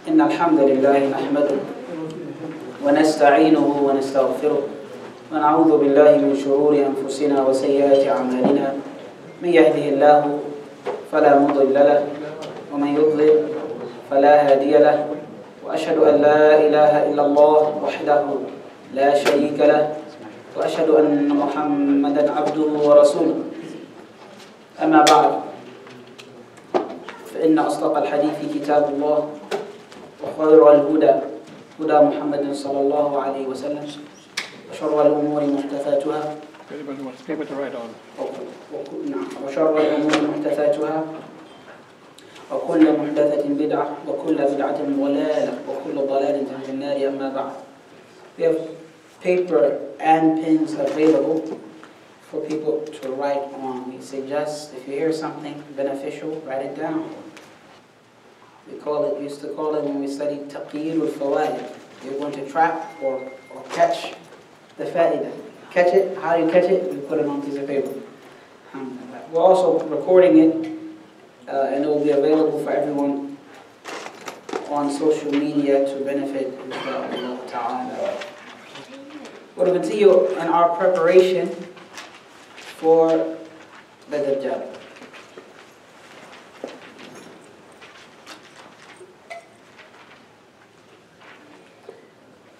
إن الحمد لله نحمده ونستعينه ونستغفره ونعوذ بالله من شرور أنفسنا وسيئات أعمالنا من يهده الله فلا مضل له ومن يضلل فلا هادي له وأشهد أن لا إله إلا الله وحده لا شريك له وأشهد أن محمدا عبده ورسوله أما بعد فإن أصدق الحديث كتاب الله وخير الهدى هدى محمد صلى الله عليه وسلم وشر الأمور محدثاتها وشر الأمور محدثاتها وكل محدثة بدعة وكل بدعة ضلالة وكل ضلالة في النار أما بعد. We have paper and pens available for people to write on. We suggest if you hear something beneficial, write it down. We used to call it when we studied taqyid al-fawaid. You're going to trap or catch the fa'idah. Catch it. How do you catch it? You put it on a piece of paper. We're also recording it and it will be available for everyone on social media to benefit inshallah ta'ala. We're going to continue in our preparation for the Dajjal.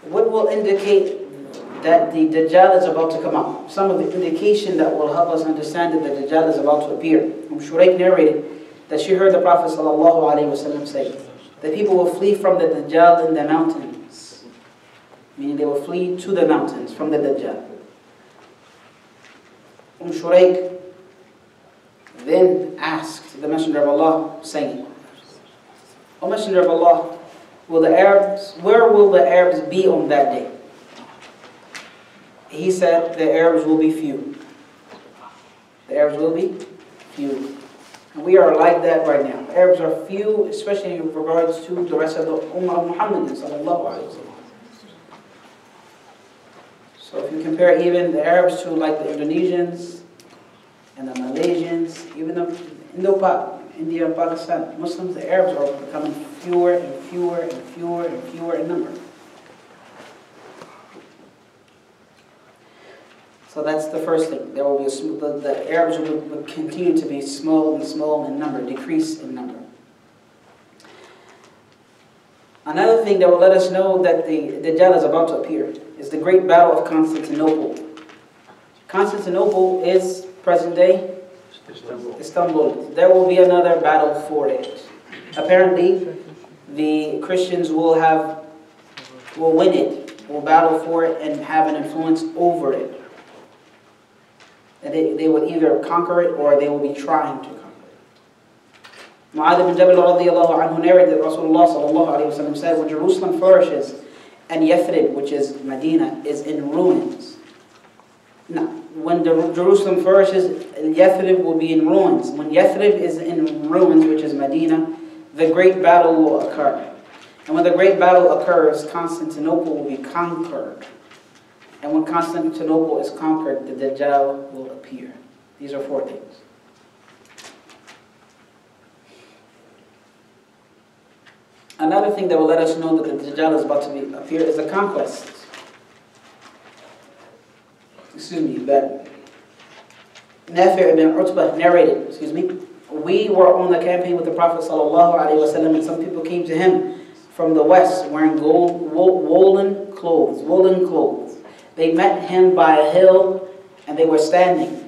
What will indicate that the Dajjal is about to come out? Some of the indication that will help us understand that the Dajjal is about to appear. Shuraik narrated that she heard the Prophet ﷺ say that people will flee from the Dajjal in the mountains. Meaning they will flee to the mountains from the Dajjal. Shuraik then asked the Messenger of Allah, saying, O Messenger of Allah, where will the Arabs be on that day? He said, the Arabs will be few. The Arabs will be few. And we are like that right now. The Arabs are few, especially in regards to the rest of the Ummah of Muhammad sallallahu alaihi wasallam. So if you compare even the Arabs to like the Indonesians and the Malaysians, even the Indo-Pak, India and Pakistan, Muslims, the Arabs are becoming fewer and fewer and fewer and fewer in number. So that's the first thing. There will be the Arabs will continue to be small and small in number, decrease in number. Another thing that will let us know that the Dajjal is about to appear is the great battle of Constantinople. Constantinople is present-day Istanbul. There will be another battle for it. Apparently, the Christians will win it, will battle for it and have an influence over it. And they will either conquer it or they will be trying to conquer it. Mu'adh ibn Jabal radiyallahu anhu narrated that Rasulullah sallallahu alayhi wa sallam said, when Jerusalem flourishes and Yathrib, which is Medina, is in ruins. Now, when Jerusalem flourishes, Yathrib will be in ruins. When Yathrib is in ruins, which is Medina, the great battle will occur. And when the great battle occurs, Constantinople will be conquered. And when Constantinople is conquered, the Dajjal will appear. These are four things. Another thing that will let us know that the Dajjal is about to appear is the conquest. That Nafi' ibn Utbah narrated, we were on the campaign with the Prophet ﷺ and some people came to him from the west wearing woolen clothes. They met him by a hill and they were standing.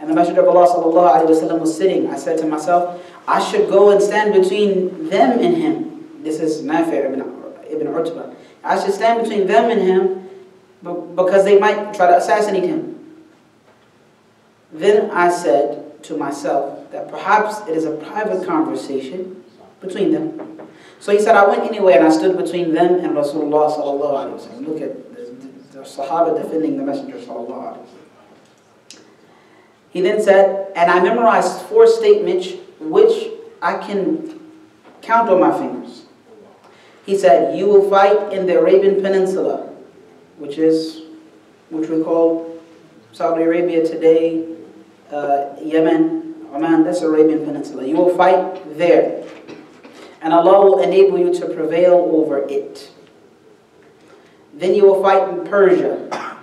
And the Messenger of Allah ﷺ was sitting. I said to myself, I should go and stand between them and him. This is Nafi' ibn Utbah. I should stand between them and him because they might try to assassinate him. Then I said to myself that perhaps it is a private conversation between them. So he said, I went anyway and I stood between them and Rasulullah sallallahu alaihi wasallam. Look at the Sahaba defending the Messenger sallallahu alaihi wasallam. He then said, and I memorized 4 statements which I can count on my fingers. He said, you will fight in the Arabian Peninsula, which we call Saudi Arabia today, Yemen, Oman, that's the Arabian Peninsula. You will fight there. and Allah will enable you to prevail over it. Then you will fight in Persia,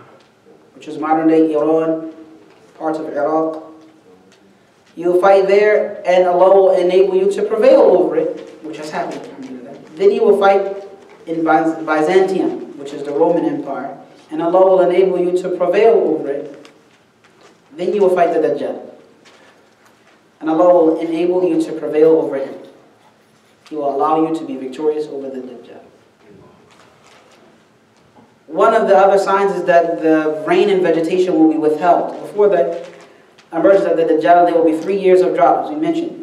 which is modern-day Iran, parts of Iraq. You will fight there, and Allah will enable you to prevail over it, which has happened. Then you will fight in Byzantium, which is the Roman Empire, and Allah will enable you to prevail over it. Then you will fight the Dajjal, and Allah will enable you to prevail over him. He will allow you to be victorious over the Dajjal. One of the other signs is that the rain and vegetation will be withheld. Before the emergence of the Dajjal, there will be 3 years of drought, as we mentioned.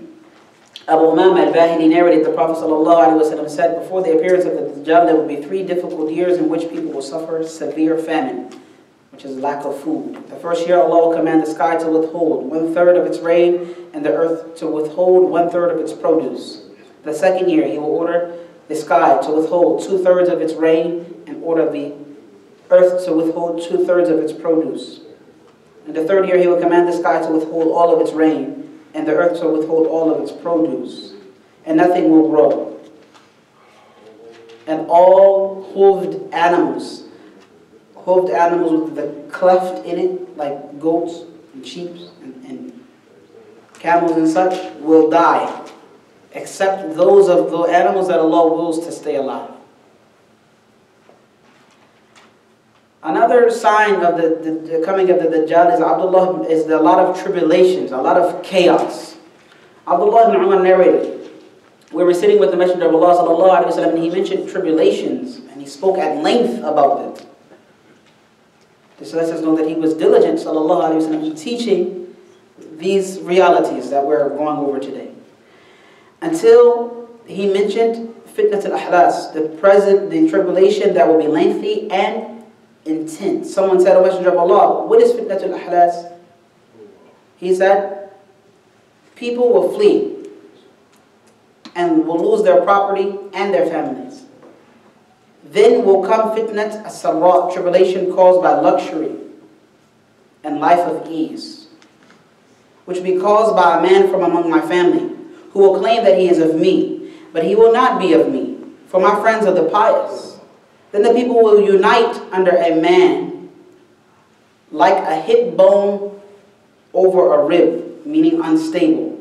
Abu Umama al-Bahili narrated the Prophet ﷺ said, before the appearance of the Dajjal, there will be 3 difficult years in which people will suffer severe famine, which is lack of food. The first year, Allah will command the sky to withhold 1/3 of its rain and the earth to withhold 1/3 of its produce. The second year, He will order the sky to withhold 2/3 of its rain and order the earth to withhold 2/3 of its produce. In the third year, He will command the sky to withhold all of its rain and the earth to withhold all of its produce, and nothing will grow. And all hooved animals with the cleft in it, like goats and sheep and camels and such, will die, except those of the animals that Allah wills to stay alive. Another sign of the coming of the Dajjal is a lot of tribulations, a lot of chaos. Abdullah ibn Umar narrated, we were sitting with the Messenger of Allah sallallahu alaihi wasallam, and he mentioned tribulations, and he spoke at length about them. This lets us know that he was diligent sallallahu alaihi wasallam in teaching these realities that we're going over today. Until he mentioned fitnat al-ahlas, the tribulation that will be lengthy and intense. Someone said, O Messenger of Allah, what is fitnat al-ahlas? He said, people will flee and will lose their property and their families. Then will come fitnat as-sarra, tribulation caused by luxury and life of ease, which will be caused by a man from among my family, who will claim that he is of me, but he will not be of me, for my friends are the pious. Then the people will unite under a man like a hip bone over a rib, meaning unstable.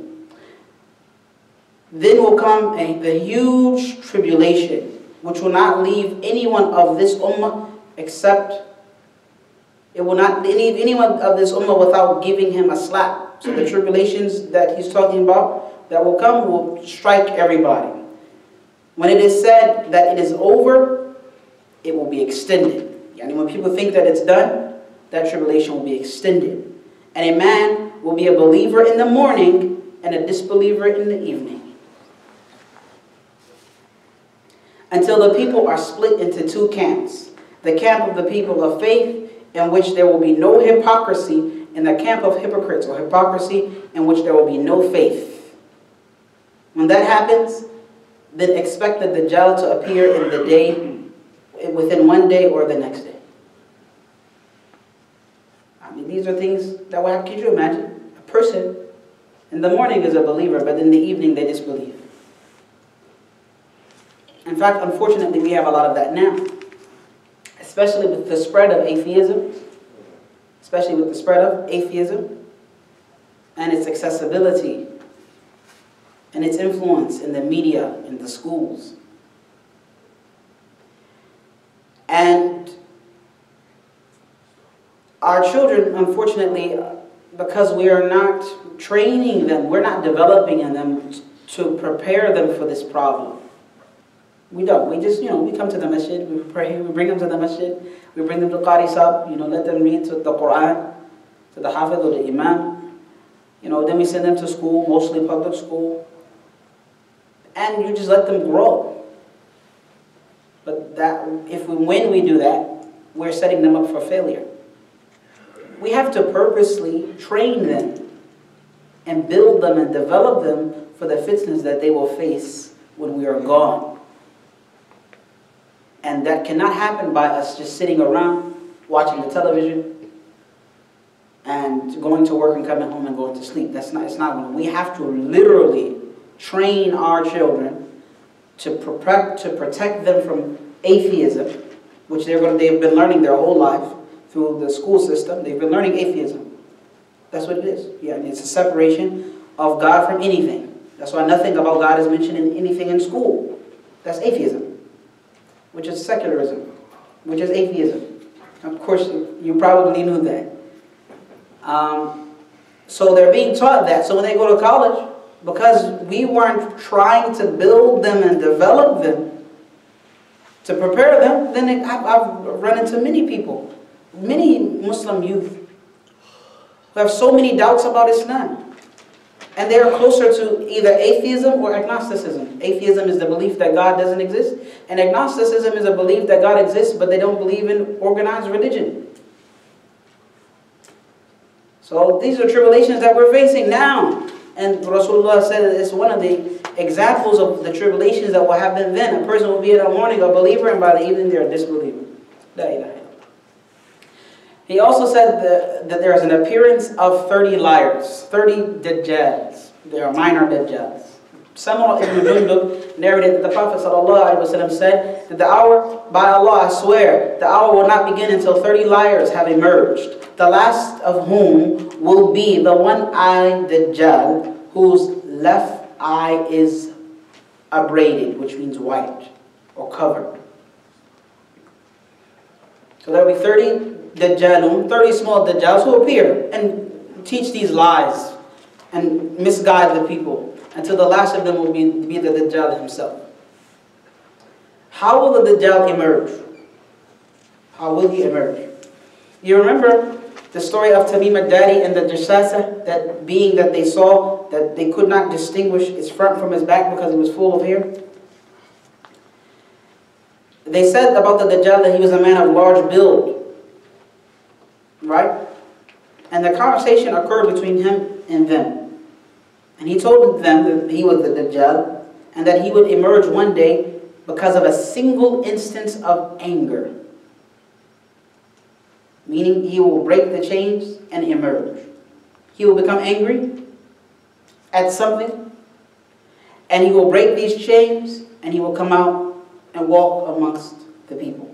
Then will come the huge tribulation, which will not leave anyone of this ummah it will not leave anyone of this ummah without giving him a slap. So the tribulations that he's talking about that will come will strike everybody. When it is said that it is over, it will be extended. Yani when people think that it's done, that tribulation will be extended. And a man will be a believer in the morning and a disbeliever in the evening. Until the people are split into 2 camps. The camp of the people of faith, in which there will be no hypocrisy, and the camp of hypocrites or hypocrisy, in which there will be no faith. When that happens, then expect the Dajjal to appear in the day, within 1 day or the next day. I mean, these are things that will happen. Can you imagine? A person in the morning is a believer, but in the evening they disbelieve. In fact, unfortunately, we have a lot of that now. Especially with the spread of atheism. Especially with the spread of atheism and its accessibility and its influence in the media, in the schools. And our children, unfortunately, because we are not training them, we're not developing in them to prepare them for this problem. We don't. We just, we come to the masjid, we pray, we bring them to the masjid, we bring them to Qari Sab, let them read to the Quran, to the Hafiz or the Imam. Then we send them to school, mostly public school. And you just let them grow. But when we do that, we're setting them up for failure. We have to purposely train them and build them and develop them for the fitnas that they will face when we are gone. And that cannot happen by us just sitting around, watching the television, and going to work and coming home and going to sleep. It's not going to. We have to literally train our children to protect them from atheism, which they've been learning their whole life through the school system. They've been learning atheism. That's what it is. Yeah, it's a separation of God from anything. That's why nothing about God is mentioned in anything in school. That's atheism, which is secularism, which is atheism. Of course, you probably knew that. So they're being taught that. So when they go to college, because we weren't trying to build them and develop them, to prepare them, then I've run into many people, many Muslim youth, who have so many doubts about Islam. And they are closer to either atheism or agnosticism. Atheism is the belief that God doesn't exist, and agnosticism is a belief that God exists, but they don't believe in organized religion. So these are tribulations that we're facing now. And Rasulullah said that it's one of the examples of the tribulations that will happen then. A person will be in the morning a believer, and by the evening they're a disbeliever. La ilaha illallah. He also said that there is an appearance of 30 liars, 30 dajjals. They are minor dajjals. Samura ibn Jundub narrated that the Prophet ﷺ said that the hour, by Allah I swear, the hour will not begin until 30 liars have emerged, the last of whom will be the one-eyed dajjal whose left eye is abraded, which means white or covered. So there will be 30 Dajjalun, 30 small Dajjals who appear and teach these lies and misguide the people until the last of them will be the Dajjal himself. How will the Dajjal emerge? How will he emerge? You remember the story of Tamim al-Dari and the Jassasa, that being that they saw that they could not distinguish his front from his back because he was full of hair? They said about the Dajjal that he was a man of large build. Right? And the conversation occurred between him and them. And he told them that he was the Dajjal and that he would emerge one day because of a single instance of anger. Meaning he will break the chains and emerge. He will become angry at something, and he will break these chains, and he will come out and walk amongst the people.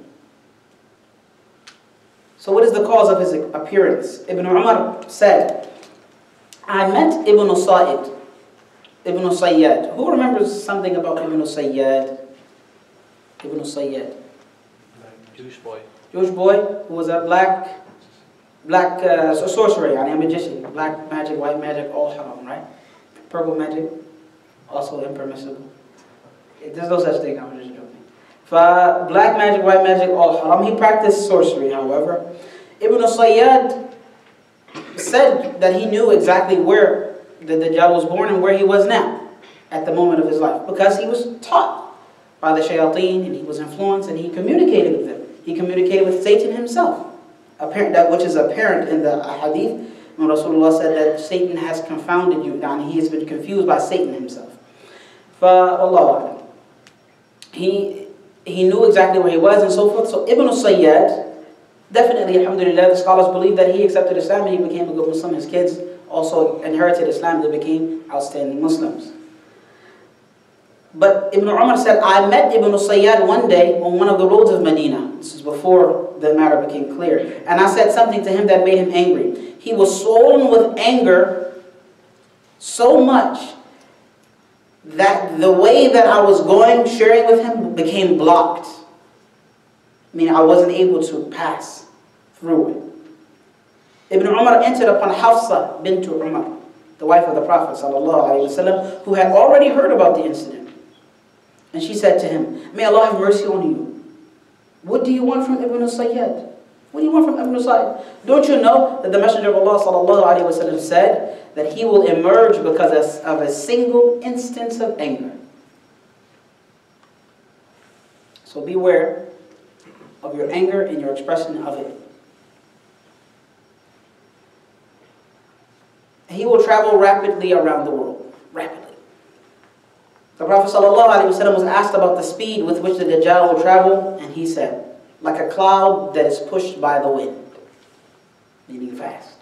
So what is the cause of his appearance? Ibn Umar said, I met Ibn Sayyad. Ibn Sayyad. Who remembers something about Ibn Sayyad? Ibn Sayyad. Jewish boy. Jewish boy who was a black sorcerer, a magician. Black magic, white magic, all haram, right? Purple magic, also impermissible. There's no such thing, I'm just joking. Black magic, white magic, all haram. He practiced sorcery, however. Ibn Sayyad said that he knew exactly where the Dajjal was born and where he was now at the moment of his life, because he was taught by the shayateen and he was influenced and he communicated with them. He communicated with Satan himself, which is apparent in the hadith when Rasulullah said that Satan has confounded you, and he has been confused by Satan himself. Allah, he knew exactly where he was and so forth. So Ibn Sayyad, definitely, alhamdulillah, the scholars believe that he accepted Islam and he became a good Muslim. His kids also inherited Islam. They became outstanding Muslims. But Ibn Umar said, I met Ibn Sayyad one day on one of the roads of Medina. This is before the matter became clear. And I said something to him that made him angry. He was swollen with anger so much that the way that I was going, sharing with him, became blocked. Meaning I wasn't able to pass through it. Ibn Umar entered upon Hafsa bint Umar, the wife of the Prophet ﷺ, who had already heard about the incident. And she said to him, may Allah have mercy on you. What do you want from Ibn Sayyad? What do you want from Ibn Sayyad? Don't you know that the Messenger of Allah ﷺ said that he will emerge because of a single instance of anger? So beware of your anger and your expression of it. He will travel rapidly around the world. Rapidly. The Prophet ﷺ was asked about the speed with which the Dajjal will travel, and he said, like a cloud that is pushed by the wind. Meaning fast.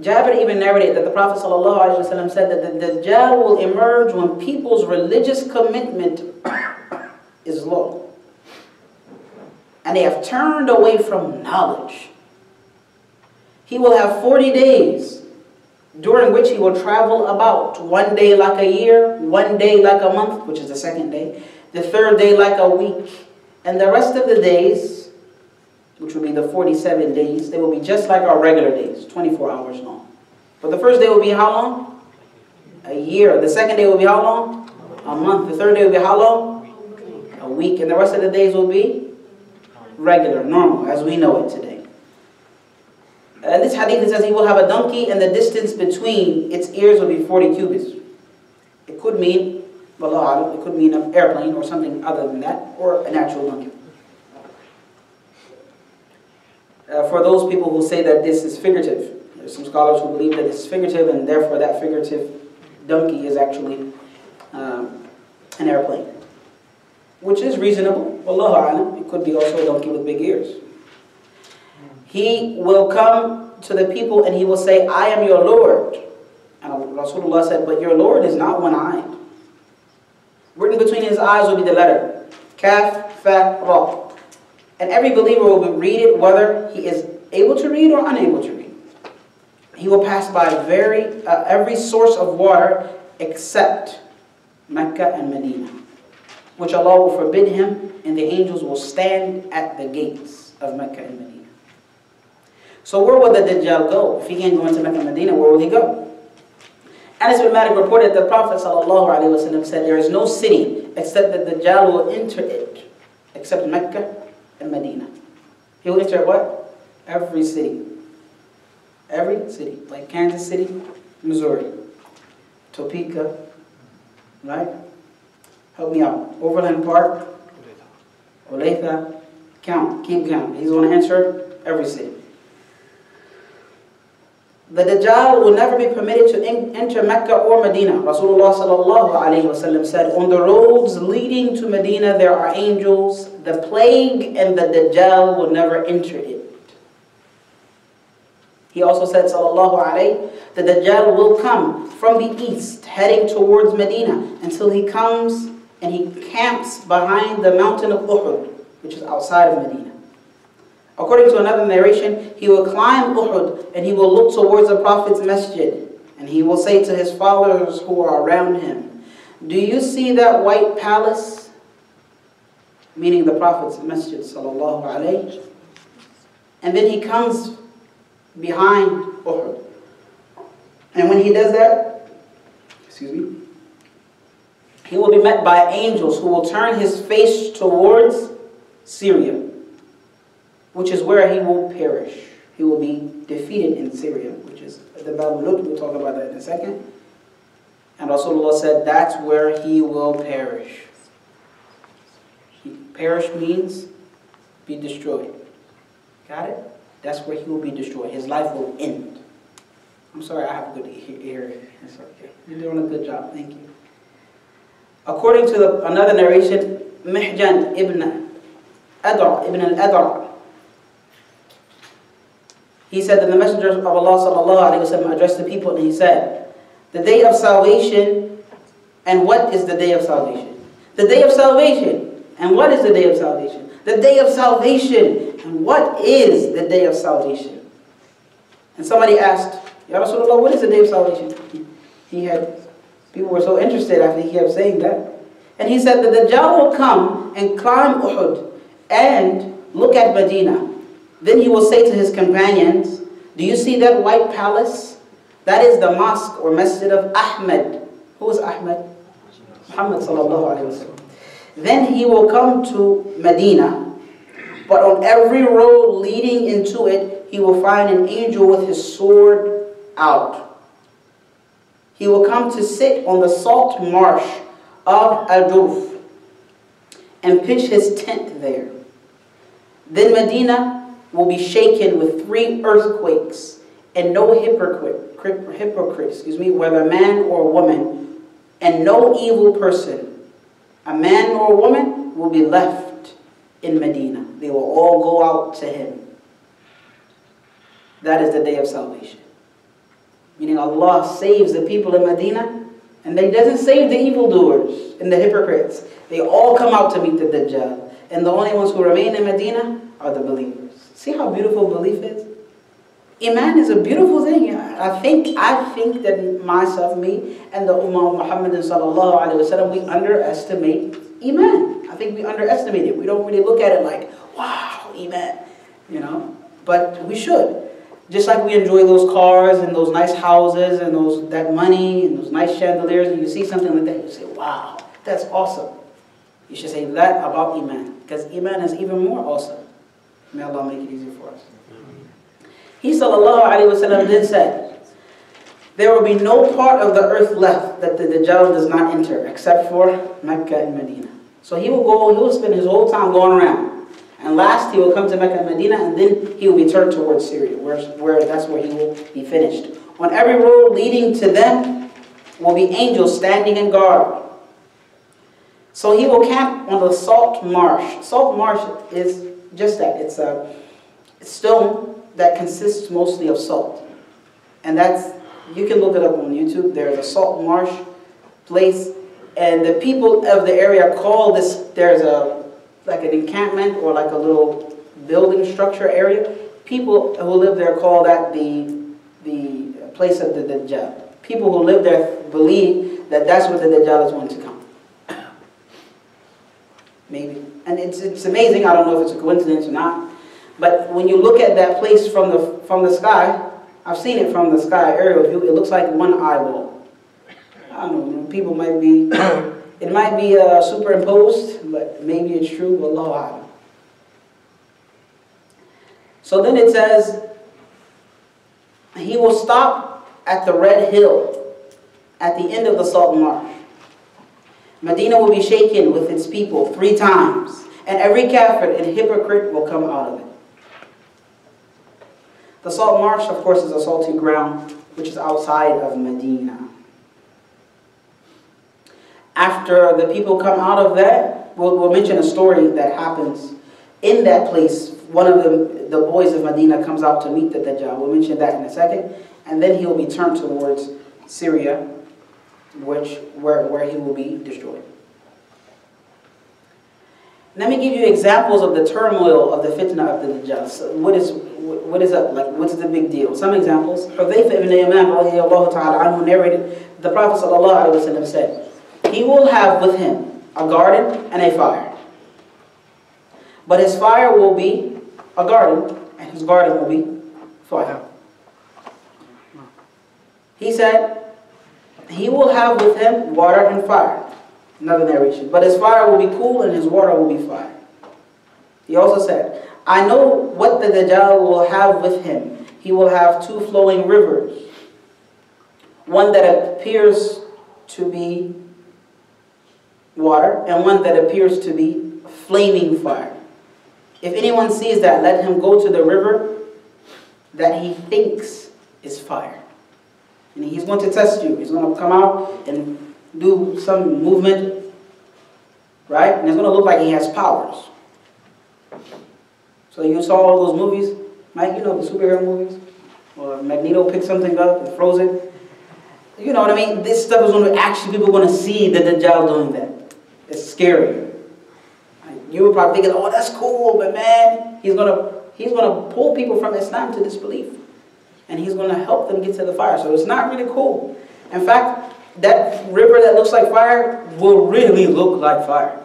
Jabir even narrated that the Prophet ﷺ said that the Dajjal will emerge when people's religious commitment is low. And they have turned away from knowledge. He will have 40 days during which he will travel about. One day like a year, one day like a month, which is the second day, the third day like a week, and the rest of the days, which will be the 47 days, they will be just like our regular days, 24 hours long. But the first day will be how long? A year. The second day will be how long? A month. The third day will be how long? A week. And the rest of the days will be regular, normal, as we know it today. This hadith says he will have a donkey and the distance between its ears will be 40 cubits. It could mean, wallahu alam, it could mean an airplane or something other than that, or an actual donkey. For those people who say that this is figurative, there's some scholars who believe that this is figurative and therefore that figurative donkey is actually an airplane. Which is reasonable. Wallahu alam. It could be also a donkey with big ears. He will come to the people and he will say, I am your Lord. And Rasulullah said, but your Lord is not one-eyed. Written between his eyes will be the letter Kaf, Fa, Ra. And every believer will read it whether he is able to read or unable to read. He will pass by every source of water except Mecca and Medina, which Allah will forbid him, and the angels will stand at the gates of Mecca and Medina. So where will the Dajjal go? If he can't go into Mecca and Medina, where will he go? Anas bin Malik reported that the Prophet ﷺ said, there is no city except that the Dajjal will enter it, except Mecca and Medina. He will enter what? Every city. Every city. Like Kansas City, Missouri, Topeka, right? Help me out. Overland Park, Olathe, count, keep counting. He's going to enter every city. The Dajjal will never be permitted to enter Mecca or Medina. Rasulullah ﷺ said, on the roads leading to Medina there are angels. The plague and the Dajjal will never enter it. He also said, sallallahu alayhi, the Dajjal will come from the east, heading towards Medina, until he comes and he camps behind the mountain of Uhud, which is outside of Medina. According to another narration, he will climb Uhud and he will look towards the Prophet's masjid, and he will say to his followers who are around him, do you see that white palace? Meaning the Prophet's masjid, sallallahu alayhi. And then he comes behind Uhud. And when he does that, he will be met by angels who will turn his face towards Syria, which is where he will perish. He will be defeated in Syria, which is the Babylon. We'll talk about that in a second. And Rasulullah said that's where he will perish. Perish means be destroyed. Got it? That's where he will be destroyed. His life will end. I'm sorry, I have a good hearing. It's okay. You're doing a good job. Thank you. According to another narration, Mihjan ibn al-Adra, he said that the Messenger of Allah ﷺ addressed the people and he said, the day of salvation, and what is the day of salvation? The day of salvation, and what is the day of salvation? The day of salvation, and what is the day of salvation? And somebody asked, Ya Rasulullah, what is the day of salvation? People were so interested after he kept saying that. And he said that the Dajjal will come and climb Uhud and look at Medina. Then he will say to his companions, do you see that white palace? That is the mosque or masjid of Ahmed. Who is Ahmed? Muhammad sallallahu alayhi wa sallam. Then he will come to Medina, but on every road leading into it, he will find an angel with his sword out. He will come to sit on the salt marsh of Al-Jurf and pitch his tent there. Then Medina will be shaken with 3 earthquakes, and no hypocrite, whether man or woman, and no evil person, a man or a woman, will be left in Medina. They will all go out to him. That is the day of salvation. meaning Allah saves the people in Medina, and He doesn't save the evildoers and the hypocrites. They all come out to meet the Dajjal. And the only ones who remain in Medina are the believers. See how beautiful belief is? Iman is a beautiful thing. I think that myself, me, and the Ummah of Muhammad sallallahu alaihi wasallam, we underestimate Iman. I think we underestimate it. We don't really look at it like, wow, Iman, you know. But we should. Just like we enjoy those cars and those nice houses and that money and those nice chandeliers, and you see something like that, you say, wow, that's awesome. You should say that about Iman, because Iman is even more awesome. May Allah make it easier for us. He sallallahu alayhi wa sallam then said, there will be no part of the earth left that the Dajjal does not enter except for Mecca and Medina. So he will spend his whole time going around. And last he will come to Mecca and Medina, and then he will be turned towards Syria, that's where he will be finished. On every road leading to them will be angels standing in guard. So he will camp on the salt marsh. Salt marsh is just that. It's a stone that consists mostly of salt. And you can look it up on YouTube. There's a salt marsh place. And the people of the area call this, there's like an encampment or like a little building structure area. People who live there call that the place of the Dajjal. People who live there believe that that's where the Dajjal is going to come. Maybe. And it's amazing. I don't know if it's a coincidence or not. But when you look at that place from the sky, I've seen it from the sky aerial view, it looks like one eyeball. I don't know. People might be, it might be superimposed, but maybe it's true. Wallahu a'lam. So then it says, he will stop at the red hill at the end of the salt marsh. Medina will be shaken with its people 3 times, and every kafir and hypocrite will come out of it. The salt marsh, of course, is a salty ground which is outside of Medina. After the people come out of that, we'll mention a story that happens in that place. One of the boys of Medina comes out to meet the Dajjal. We'll mention that in a second. And then he will be turned towards Syria, where he will be destroyed. Let me give you examples of the turmoil of the fitna of the Dajjal. So what is up? Like, what's the big deal? Some examples. Hudhayfa ibn Yaman radiyallahu ta'ala anhu narrated, the Prophet sallallahu alaihi wasallam said, he will have with him a garden and a fire. But his fire will be a garden, and his garden will be fire. He said, he will have with him water and fire. Another narration. But his fire will be cool and his water will be fire. He also said, I know what the Dajjal will have with him. He will have 2 flowing rivers. One that appears to be water and one that appears to be flaming fire. If anyone sees that, let him go to the river that he thinks is fire. And he's going to test you. He's going to come out and do some movement, right? And it's going to look like he has powers. So you saw all those movies, Mike, you know, the superhero movies? Or Magneto picked something up and froze it. You know what I mean? This stuff is going to actually, people are going to see the Dajjal doing that. It's scary. You were probably thinking, oh, that's cool, but man, he's going to pull people from Islam to disbelief. And he's going to help them get to the fire. So it's not really cool. In fact, that river that looks like fire will really look like fire.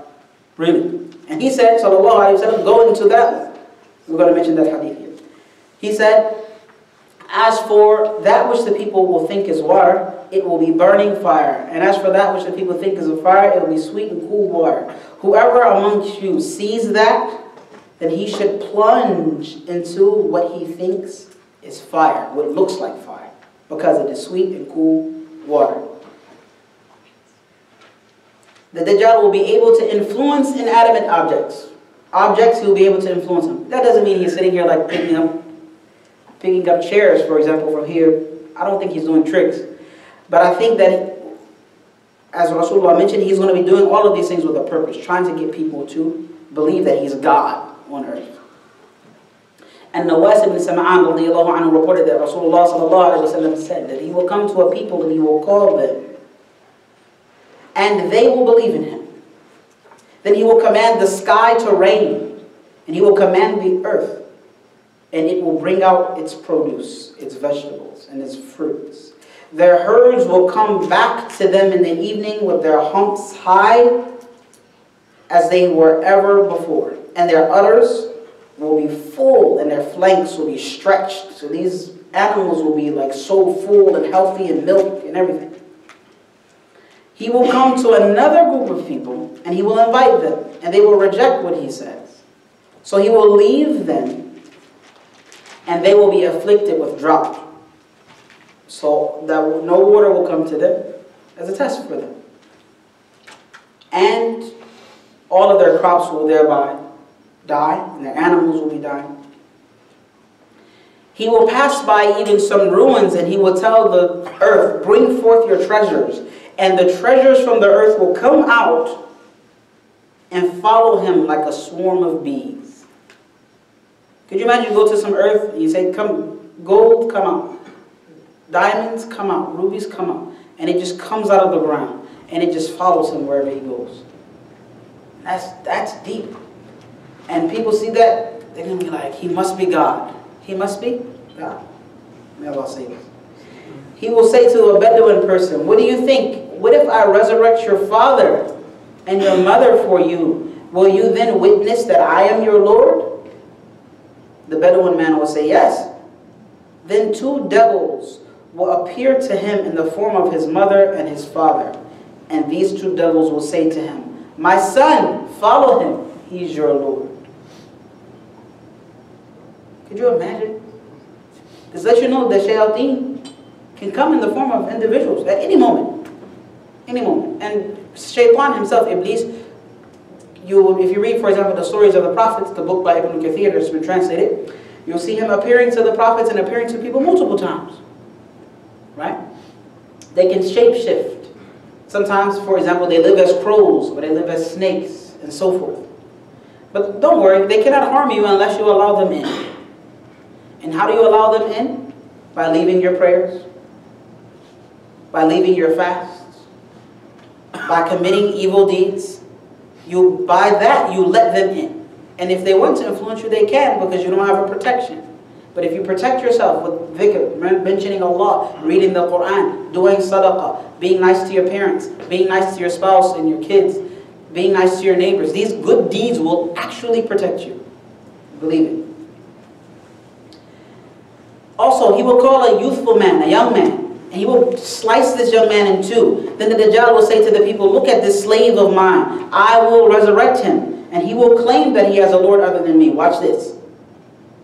Really. And he said, sallallahu alayhi wa sallam, go into that one. We're going to mention that hadith here. He said, as for that which the people will think is water, it will be burning fire. And as for that which the people think is a fire, it will be sweet and cool water. Whoever amongst you sees that, then he should plunge into what he thinks is fire, what looks like fire, because it is sweet and cool water. The Dajjal will be able to influence inanimate objects. Objects, he will be able to influence them. That doesn't mean he's sitting here like picking up chairs, for example, from here. I don't think he's doing tricks. But I think that, as Rasulullah mentioned, he's going to be doing all of these things with a purpose, trying to get people to believe that he's God on earth. And Nawas ibn Sam'an radiallahu anhu reported that Rasulullah sallallahu alayhi wa sallam said that he will come to a people and he will call them, and they will believe in him. Then he will command the sky to rain, and he will command the earth, and it will bring out its produce, its vegetables, and its fruits. Their herds will come back to them in the evening with their humps high as they were ever before, and their udders will be full and their flanks will be stretched. So these animals will be like so full and healthy and milk and everything. He will come to another group of people and he will invite them, and they will reject what he says. So he will leave them and they will be afflicted with drought. So that no water will come to them as a test for them. And all of their crops will thereby die, and their animals will be dying. He will pass by even some ruins, and he will tell the earth, bring forth your treasures. And the treasures from the earth will come out and follow him like a swarm of bees. Could you imagine you go to some earth and you say, come, gold, come out. Diamonds, come out. Rubies, come out. And it just comes out of the ground. And it just follows him wherever he goes. That's deep. And people see that, they're going to be like, he must be God. He must be God. May Allah say this. He will say to a Bedouin person, what do you think? What if I resurrect your father and your mother for you? Will you then witness that I am your Lord? The Bedouin man will say, yes. Then two devils will appear to him in the form of his mother and his father. And these two devils will say to him, my son, follow him. He's your Lord. Could you imagine? This lets you know that shayateen can come in the form of individuals at any moment. Any moment. And Shaitan himself, Iblis, if you read, for example, the stories of the prophets, the book by Ibn Kathir that's been translated, you'll see him appearing to the prophets and appearing to people multiple times. Right? They can shapeshift. Sometimes, for example, they live as crows or they live as snakes and so forth. But don't worry, they cannot harm you unless you allow them in. And how do you allow them in? By leaving your prayers, by leaving your fasts, by committing evil deeds. By that, you let them in. And if they want to influence you, they can, because you don't have a protection. But if you protect yourself with dhikr, mentioning Allah, reading the Quran, doing sadaqah, being nice to your parents, being nice to your spouse and your kids, being nice to your neighbors, these good deeds will actually protect you. Believe it. Also, he will call a youthful man, a young man, and he will slice this young man in two. Then the Dajjal will say to the people, look at this slave of mine. I will resurrect him, and he will claim that he has a Lord other than me. Watch this.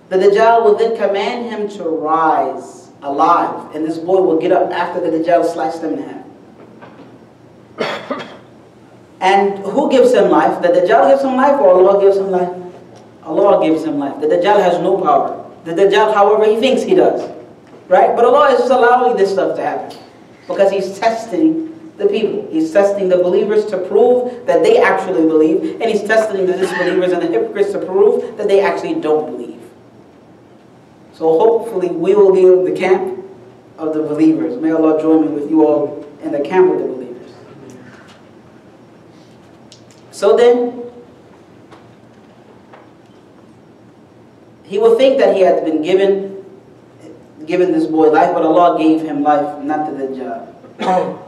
The Dajjal will then command him to rise alive, and this boy will get up after the Dajjal sliced him in half. And who gives him life? The Dajjal gives him life, or Allah gives him life? Allah gives him life. The Dajjal has no power. The Dajjal, however, he thinks he does. Right? But Allah is just allowing this stuff to happen, because He's testing the people. He's testing the believers to prove that they actually believe, and He's testing the disbelievers and the hypocrites to prove that they actually don't believe. So hopefully we will be in the camp of the believers. May Allah join me with you all in the camp of the believers. So then, he will think that he had been given this boy life, but Allah gave him life, not the Dajjal.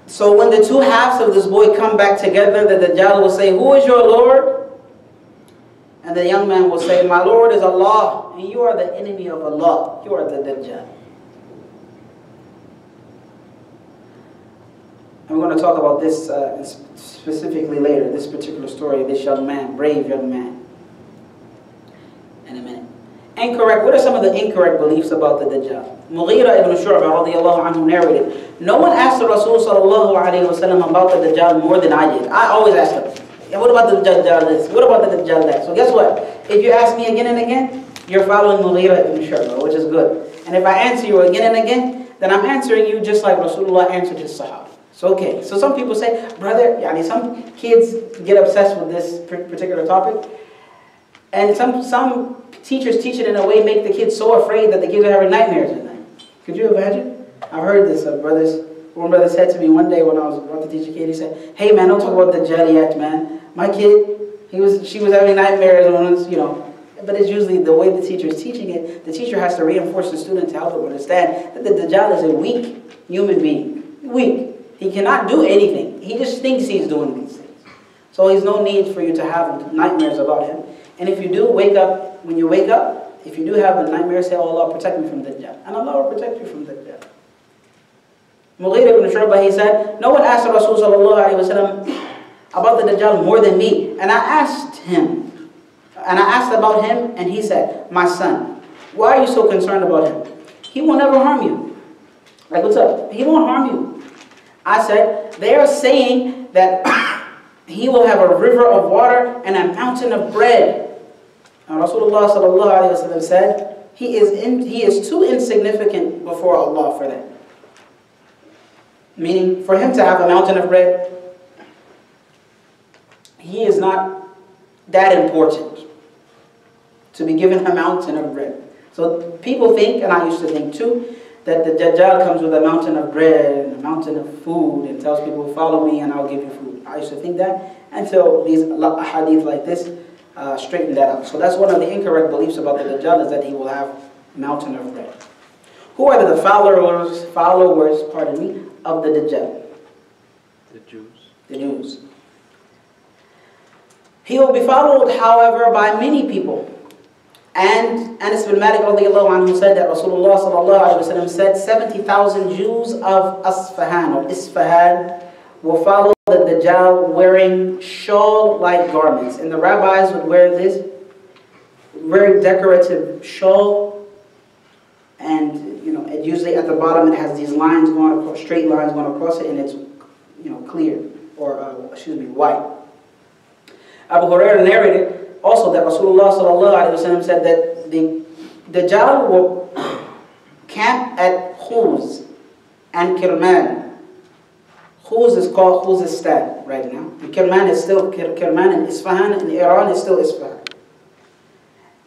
So when the two halves of this boy come back together, the Dajjal will say, who is your Lord? And the young man will say, my Lord is Allah, and you are the enemy of Allah. You are the Dajjal. And we're going to talk about this specifically later, this particular story, this young man, brave young man, in a minute. Incorrect. What are some of the incorrect beliefs about the Dajjal? Mughira ibn Shu'bah radiallahu anhu narrated, no one asked the Rasul sallallahu alayhi wa sallam about the Dajjal more than I did. I always ask him, and what about the Dajjal this? What about the Dajjal that? So guess what? If you ask me again and again, you're following Mughira ibn Shu'bah, which is good. And if I answer you again and again, then I'm answering you just like Rasulullah answered his Sahaba. It's okay. So some people say, brother, some kids get obsessed with this particular topic, and some teachers teach it in a way make the kids so afraid that the kids are having nightmares at night. Could you imagine? I've heard this of brothers. One brother said to me one day when I was about to teach a kid, he said, hey man, don't talk about the Dajjal, man. My kid, she was having nightmares when, but it's usually the way the teacher is teaching it. The teacher has to reinforce the student to help them understand that the Dajjal is a weak human being. Weak. He cannot do anything. He just thinks he's doing these things. So there's no need for you to have nightmares about him. And if you do wake up, when you wake up, if you do have a nightmare, say, oh Allah, protect me from Dajjal. And Allah will protect you from Dajjal. Mughira ibn Shu'bah, he said, no one asked Rasul sallallahu alayhi wa sallam about the Dajjal more than me. And I asked about him, and he said, my son, why are you so concerned about him? He will never harm you. Like, what's up? He won't harm you. I said, they are saying that he will have a river of water and a mountain of bread. Now Rasulullah sallallahu alayhi wa sallam said, he is too insignificant before Allah for that. Meaning, for him to have a mountain of bread, he is not that important to be given a mountain of bread. So people think, and I used to think too, that the Dajjal comes with a mountain of bread and a mountain of food and tells people, follow me and I'll give you food. I used to think that until these hadith like this straighten that out. So that's one of the incorrect beliefs about the Dajjal, is that he will have a mountain of bread. Who are the followers, of the Dajjal? The Jews. The Jews. He will be followed, however, by many people. And Anas bin Malik radiallahu anhu said that Rasulullah sallallahu alayhi wa sallam said 70,000 Jews of Isfahan will follow the Dajjal wearing shawl-like garments. And the rabbis would wear this very decorative shawl, and usually at the bottom it has these lines going across, straight lines going across it, and it's clear, or white. Abu Hurairah narrated also that Rasulullah sallallahu alaihi wasallam said that the Dajjal will camp at Khuz and Kirman. Khuz is called Khuzistan right now, and Kirman is still Kirman, and Isfahan in Iran is still Isfahan.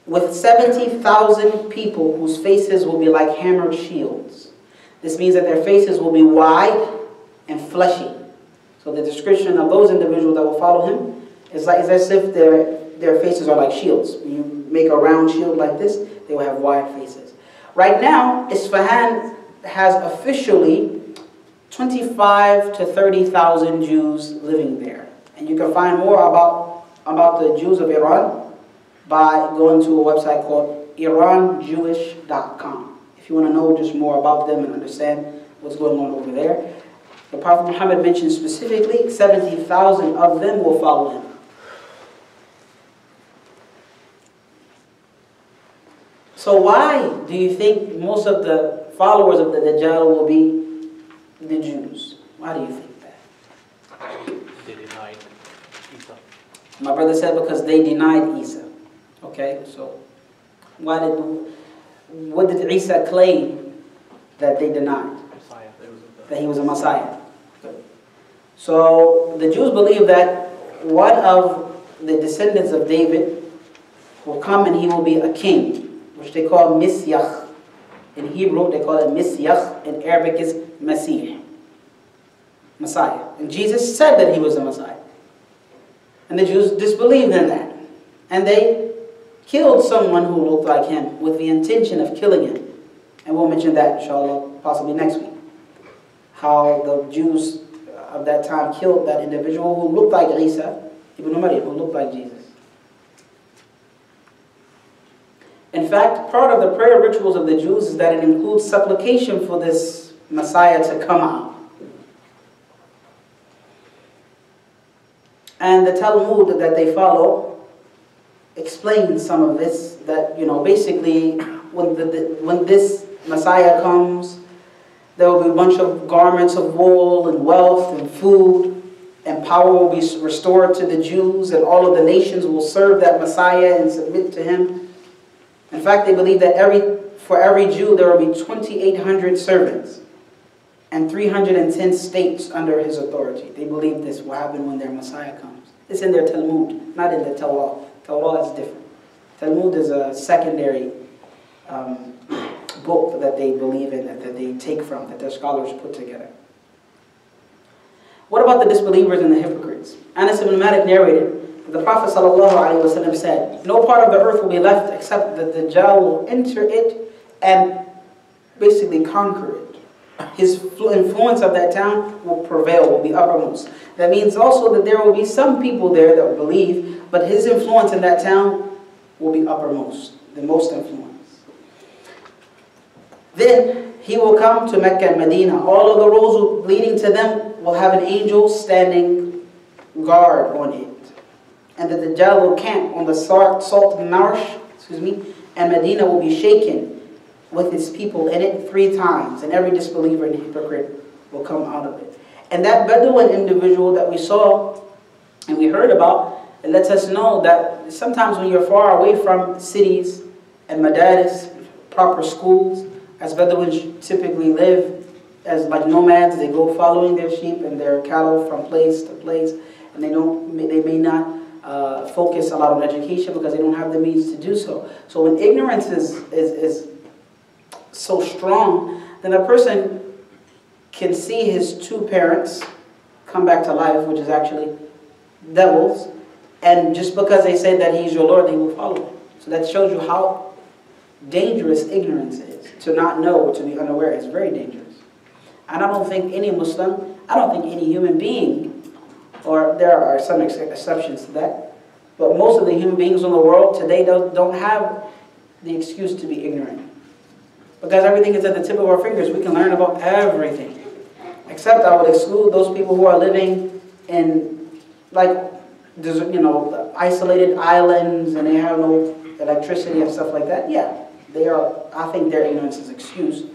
With 70,000 people whose faces will be like hammered shields. This means that their faces will be wide and fleshy. So the description of those individuals that will follow him is as if their faces are like shields. When you make a round shield like this, they will have wide faces. Right now, Isfahan has officially 25 to 30,000 Jews living there. And you can find more about the Jews of Iran by going to a website called iranjewish.com. If you want to know just more about them and understand what's going on over there. The Prophet Muhammad mentioned specifically 70,000 of them will follow him. So why do you think most of the followers of the Dajjal will be the Jews? Why do you think that? They denied Isa. My brother said because they denied Isa. Okay, so what did Isa claim that they denied? Messiah. That he was a Messiah. So the Jews believe that one of the descendants of David will come and he will be a king, which they call Misyach. In Hebrew they call it Misyach, in Arabic is Masih, Messiah. And Jesus said that he was a Messiah. And the Jews disbelieved in that. And they killed someone who looked like him with the intention of killing him. And we'll mention that, inshallah, possibly next week. How the Jews of that time killed that individual who looked like Isa ibn Maryam, who looked like Jesus. In fact, part of the prayer rituals of the Jews is that it includes supplication for this Messiah to come out. And the Talmud that they follow explains some of this, that basically when this Messiah comes, there will be a bunch of garments of wool and wealth and food, and power will be restored to the Jews, and all of the nations will serve that Messiah and submit to him. In fact, they believe that for every Jew there will be 2,800 servants. and 310 states under his authority. They believe this will happen when their Messiah comes. It's in their Talmud, not in the Torah. Torah is different. Talmud is a secondary book that they believe in, that they take from, that their scholars put together. What about the disbelievers and the hypocrites? Anas ibn Malik narrated that the Prophet ﷺ said, no part of the earth will be left except that the Dajjal will enter it and basically conquer it. His influence of that town will prevail, will be uppermost. That means also that there will be some people there that will believe, but his influence in that town will be uppermost, the most influence. Then he will come to Mecca and Medina. All of the roads leading to them will have an angel standing guard on it. And the Dajjal will camp on the salt marsh, and Medina will be shaken with its people in it 3 times, and every disbeliever and hypocrite will come out of it. And that Bedouin individual that we saw and we heard about, it lets us know that sometimes when you're far away from cities and madaris, proper schools, as Bedouins typically live as like nomads, they go following their sheep and their cattle from place to place, and they may not focus a lot on education because they don't have the means to do so. So when ignorance is so strong, then a person can see his 2 parents come back to life, which is actually devils, and just because they say that he's your Lord, they will follow him. So that shows you how dangerous ignorance is. To not know or to be unaware is very dangerous. And I don't think any Muslim, I don't think any human being, or there are some exceptions to that, but most of the human beings in the world today don't have the excuse to be ignorant. Because everything is at the tip of our fingers. We can learn about everything. Except I would exclude those people who are living in, like, isolated islands and they have no electricity and stuff like that. Yeah, I think their ignorance is excused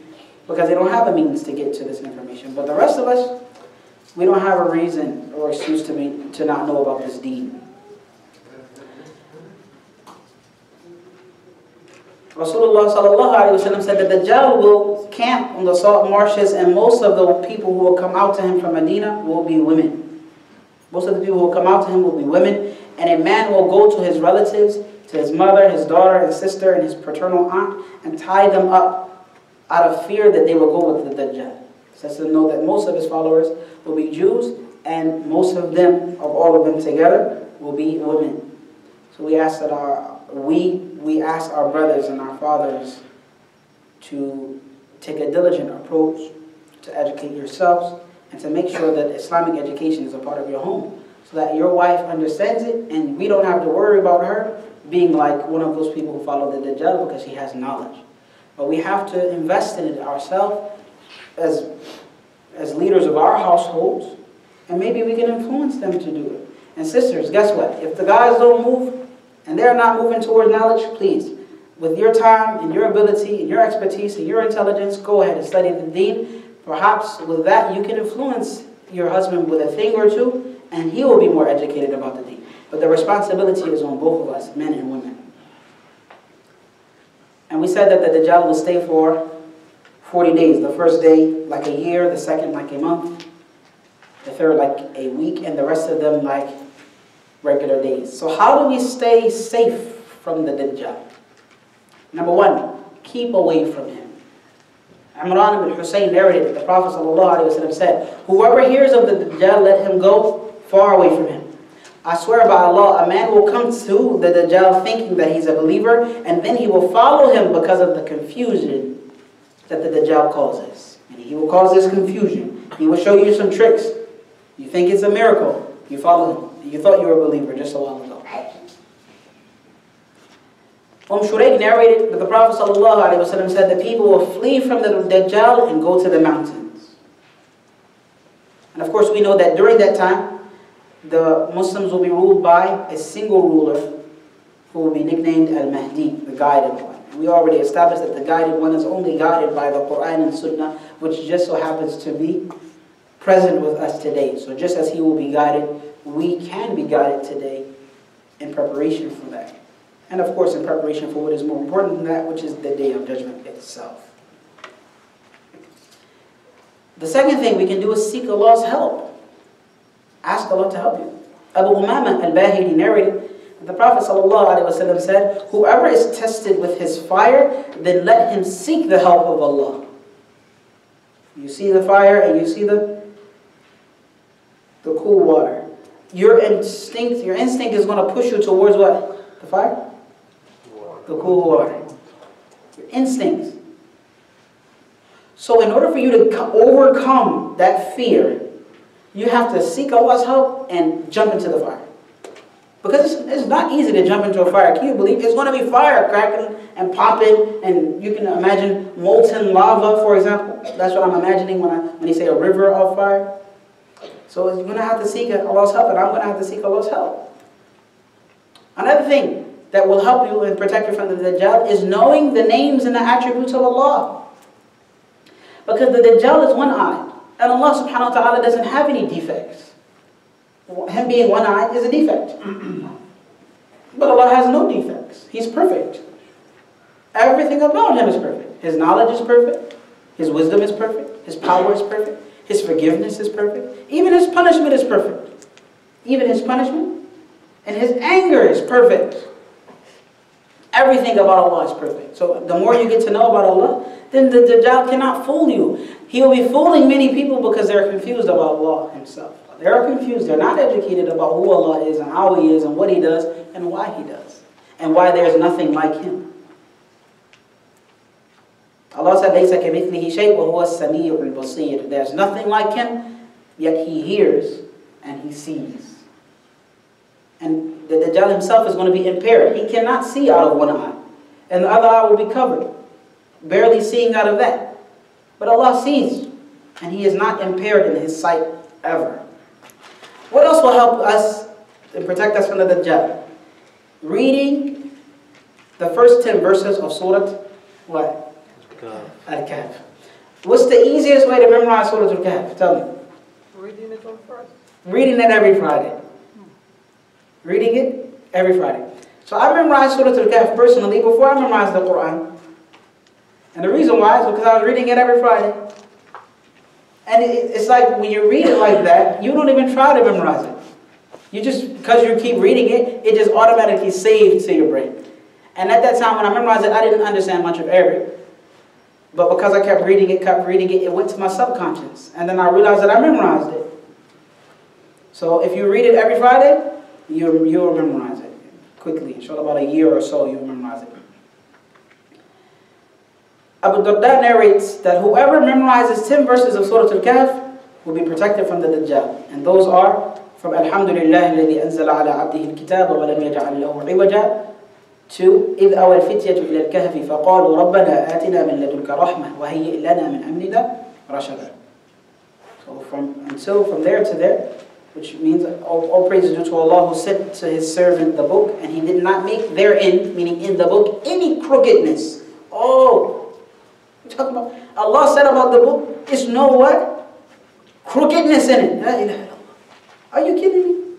because they don't have a means to get to this information. But the rest of us, we don't have a reason or excuse to not know about this deen. Rasulullah said that Dajjal will camp on the salt marshes, and most of the people who will come out to him from Medina will be women. Most of the people who will come out to him will be women, and a man will go to his relatives, to his mother, his daughter, his sister, and his paternal aunt, and tie them up out of fear that they will go with the Dajjal. So to know that most of his followers will be Jews, and most of them, of all of them together, will be women. So we ask that we ask our brothers and our fathers to take a diligent approach to educate yourselves and to make sure that Islamic education is a part of your home so that your wife understands it and we don't have to worry about her being like one of those people who follow the Dajjal because she has knowledge. But we have to invest in it ourselves as leaders of our households, and maybe we can influence them to do it. And sisters, guess what? If the guys don't move, and they're not moving toward knowledge, please, with your time and your ability and your expertise and your intelligence, go ahead and study the deen. Perhaps with that you can influence your husband with a thing or two, and he will be more educated about the deen. But the responsibility is on both of us, men and women. And we said that the Dajjal will stay for 40 days. The first day like a year, the second like a month, the third like a week, and the rest of them like regular days. So how do we stay safe from the Dajjal? Number 1, keep away from him. Imran ibn Hussein narrated that the Prophet ﷺ said, whoever hears of the Dajjal, let him go far away from him. I swear by Allah, a man will come to the Dajjal thinking that he's a believer, and then he will follow him because of the confusion that the Dajjal causes. And he will cause this confusion. He will show you some tricks. You think it's a miracle. You follow him. You thought you were a believer just a while ago. Shuraik narrated that the Prophet ﷺ said that people will flee from the Dajjal and go to the mountains. And of course we know that during that time, the Muslims will be ruled by a single ruler who will be nicknamed Al-Mahdi, the guided one. And we already established that the guided one is only guided by the Quran and Sunnah, which just so happens to be present with us today. So just as he will be guided, we can be guided today in preparation for that. And of course in preparation for what is more important than that, which is the Day of Judgment itself. The second thing we can do is seek Allah's help. Ask Allah to help you. Abu Umama al-Bahili narrated, the Prophet ﷺ said, whoever is tested with his fire, then let him seek the help of Allah. You see the fire and you see the cool water. Your instinct is going to push you towards what? The fire? The cool water. Your instincts. So in order for you to overcome that fear, you have to seek Allah's help and jump into the fire. Because it's not easy to jump into a fire. Can you believe it's going to be fire cracking and popping, and you can imagine molten lava, for example. That's what I'm imagining when you say a river of fire. So you're going to have to seek Allah's help, and I'm going to have to seek Allah's help. Another thing that will help you and protect you from the Dajjal is knowing the names and the attributes of Allah. Because the Dajjal is one-eyed, and Allah subhanahu wa ta'ala doesn't have any defects. Him being one-eyed is a defect. But Allah has no defects. He's perfect. Everything about Him is perfect. His knowledge is perfect. His wisdom is perfect. His power is perfect. His forgiveness is perfect. Even His punishment is perfect. Even His punishment and His anger is perfect. Everything about Allah is perfect. So the more you get to know about Allah, then the Dajjal cannot fool you. He will be fooling many people because they're confused about Allah Himself. They're confused. They're not educated about who Allah is and how He is and what He does and why He does. And why there's nothing like Him. Allah said, لَيْسَ كَمِثْلِهِ شَيْءٌ وَهُوَ السَّمِيعُ الْبَصِيرُ. There's nothing like Him, yet He hears and He sees. And the Dajjal himself is going to be impaired. He cannot see out of one eye. And the other eye will be covered. Barely seeing out of that. But Allah sees. And He is not impaired in His sight ever. What else will help us and protect us from the Dajjal? Reading the first 10 verses of Surah what? Al-Kahf. What's the easiest way to memorize Surah Al-Kahf? Tell me. Reading it on Friday. Reading it every Friday. Reading it every Friday. So I memorized Surah Al-Kahf personally before I memorized the Quran. And the reason why is because I was reading it every Friday. And it's like when you read it like that, you don't even try to memorize it. You just, because you keep reading it, it just automatically saves to your brain. And at that time when I memorized it, I didn't understand much of Arabic. But because I kept reading it, it went to my subconscious. And then I realized that I memorized it. So if you read it every Friday, you'll memorize it quickly. Inshallah, about a year or so, you'll memorize it. Abu Darda narrates that whoever memorizes 10 verses of Surah Al-Kahf will be protected from the Dajjal. And those are from Alhamdulillah alladhi anzala ala abdihi al-kitab wa lam yaj'al lahu 'iwaja to إِذْ أَوَى الْفِتْيَةُ إِلَى الْكَهْفِ فَقَالُوا رَبَّنَا آتِنَا مِنْ لَدُنْكَ رَحْمَةً وَهَيِّئْ لَنَا مِنْ أَمْرِنَا رَشَدًا. So from there to there, which means all praise is due to Allah who sent to His servant the book, and He did not make therein, meaning in the book, any crookedness. Oh, what you talking about? Allah said about the book, there's no what? Crookedness in it. Are you kidding me?